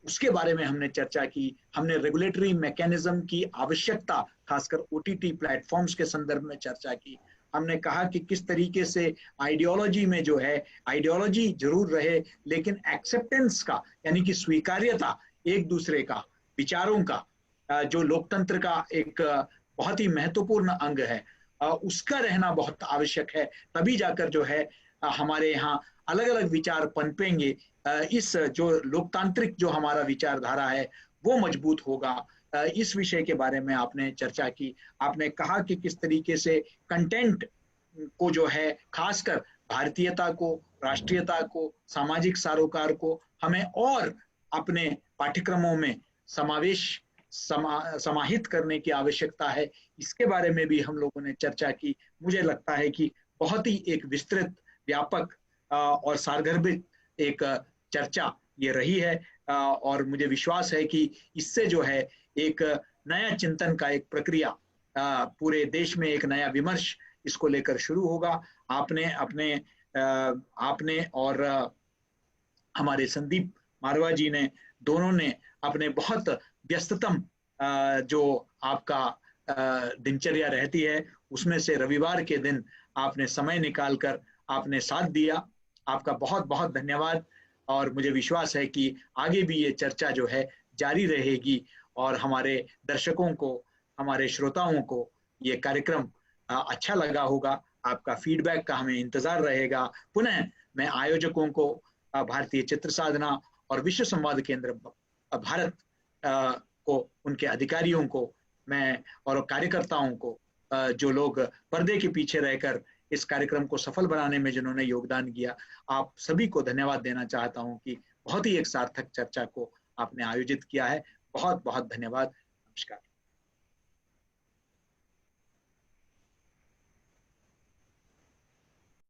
उसके बारे में हमने चर्चा की। हमने रेगुलेटरी मैकेनिज्म की आवश्यकता, खासकर ओटीटी प्लेटफॉर्म्स के संदर्भ में चर्चा की। हमने कहा कि किस तरीके से आइडियोलॉजी में जो है, आइडियोलॉजी जरूर रहे लेकिन एक्सेप्टेंस का, यानी कि स्वीकार्यता एक दूसरे का, विचारों का, जो लोकतंत्र का एक बहुत ही महत्वपूर्ण अंग है, उसका रहना बहुत आवश्यक है। तभी जाकर जो है हमारे यहाँ अलग अलग विचार पनपेंगे। इस जो लोकतांत्रिक जो हमारा विचारधारा है वो मजबूत होगा। इस विषय के बारे में आपने चर्चा की। आपने कहा कि किस तरीके से कंटेंट को जो है, खासकर भारतीयता को, राष्ट्रीयता को, सामाजिक सरोकार को हमें और अपने पाठ्यक्रमों में समाहित करने की आवश्यकता है। इसके बारे में भी हम लोगों ने चर्चा की। मुझे लगता है कि बहुत ही एक विस्तृत, व्यापक और सारगर्भित एक चर्चा ये रही है, और मुझे विश्वास है कि इससे जो है एक नया चिंतन का एक प्रक्रिया, पूरे देश में एक नया विमर्श इसको लेकर शुरू होगा। आपने और हमारे संदीप मारवा जी ने, दोनों ने अपने बहुत व्यस्ततम जो आपका दिनचर्या रहती है, उसमें से रविवार के दिन आपने समय निकालकर आपने साथ दिया। आपका बहुत बहुत धन्यवाद। और मुझे विश्वास है कि आगे भी ये चर्चा जो है जारी रहेगी और हमारे दर्शकों को, हमारे श्रोताओं को ये कार्यक्रम अच्छा लगा होगा। आपका फीडबैक का हमें इंतजार रहेगा। पुनः मैं आयोजकों को, भारतीय चित्र साधना और विश्व संवाद केंद्र भारत को, उनके अधिकारियों को मैं और कार्यकर्ताओं को, जो लोग पर्दे के पीछे रहकर इस कार्यक्रम को सफल बनाने में जिन्होंने योगदान किया, आप सभी को धन्यवाद देना चाहता हूं कि बहुत ही एक सार्थक चर्चा को आपने आयोजित किया है। बहुत बहुत धन्यवाद। नमस्कार।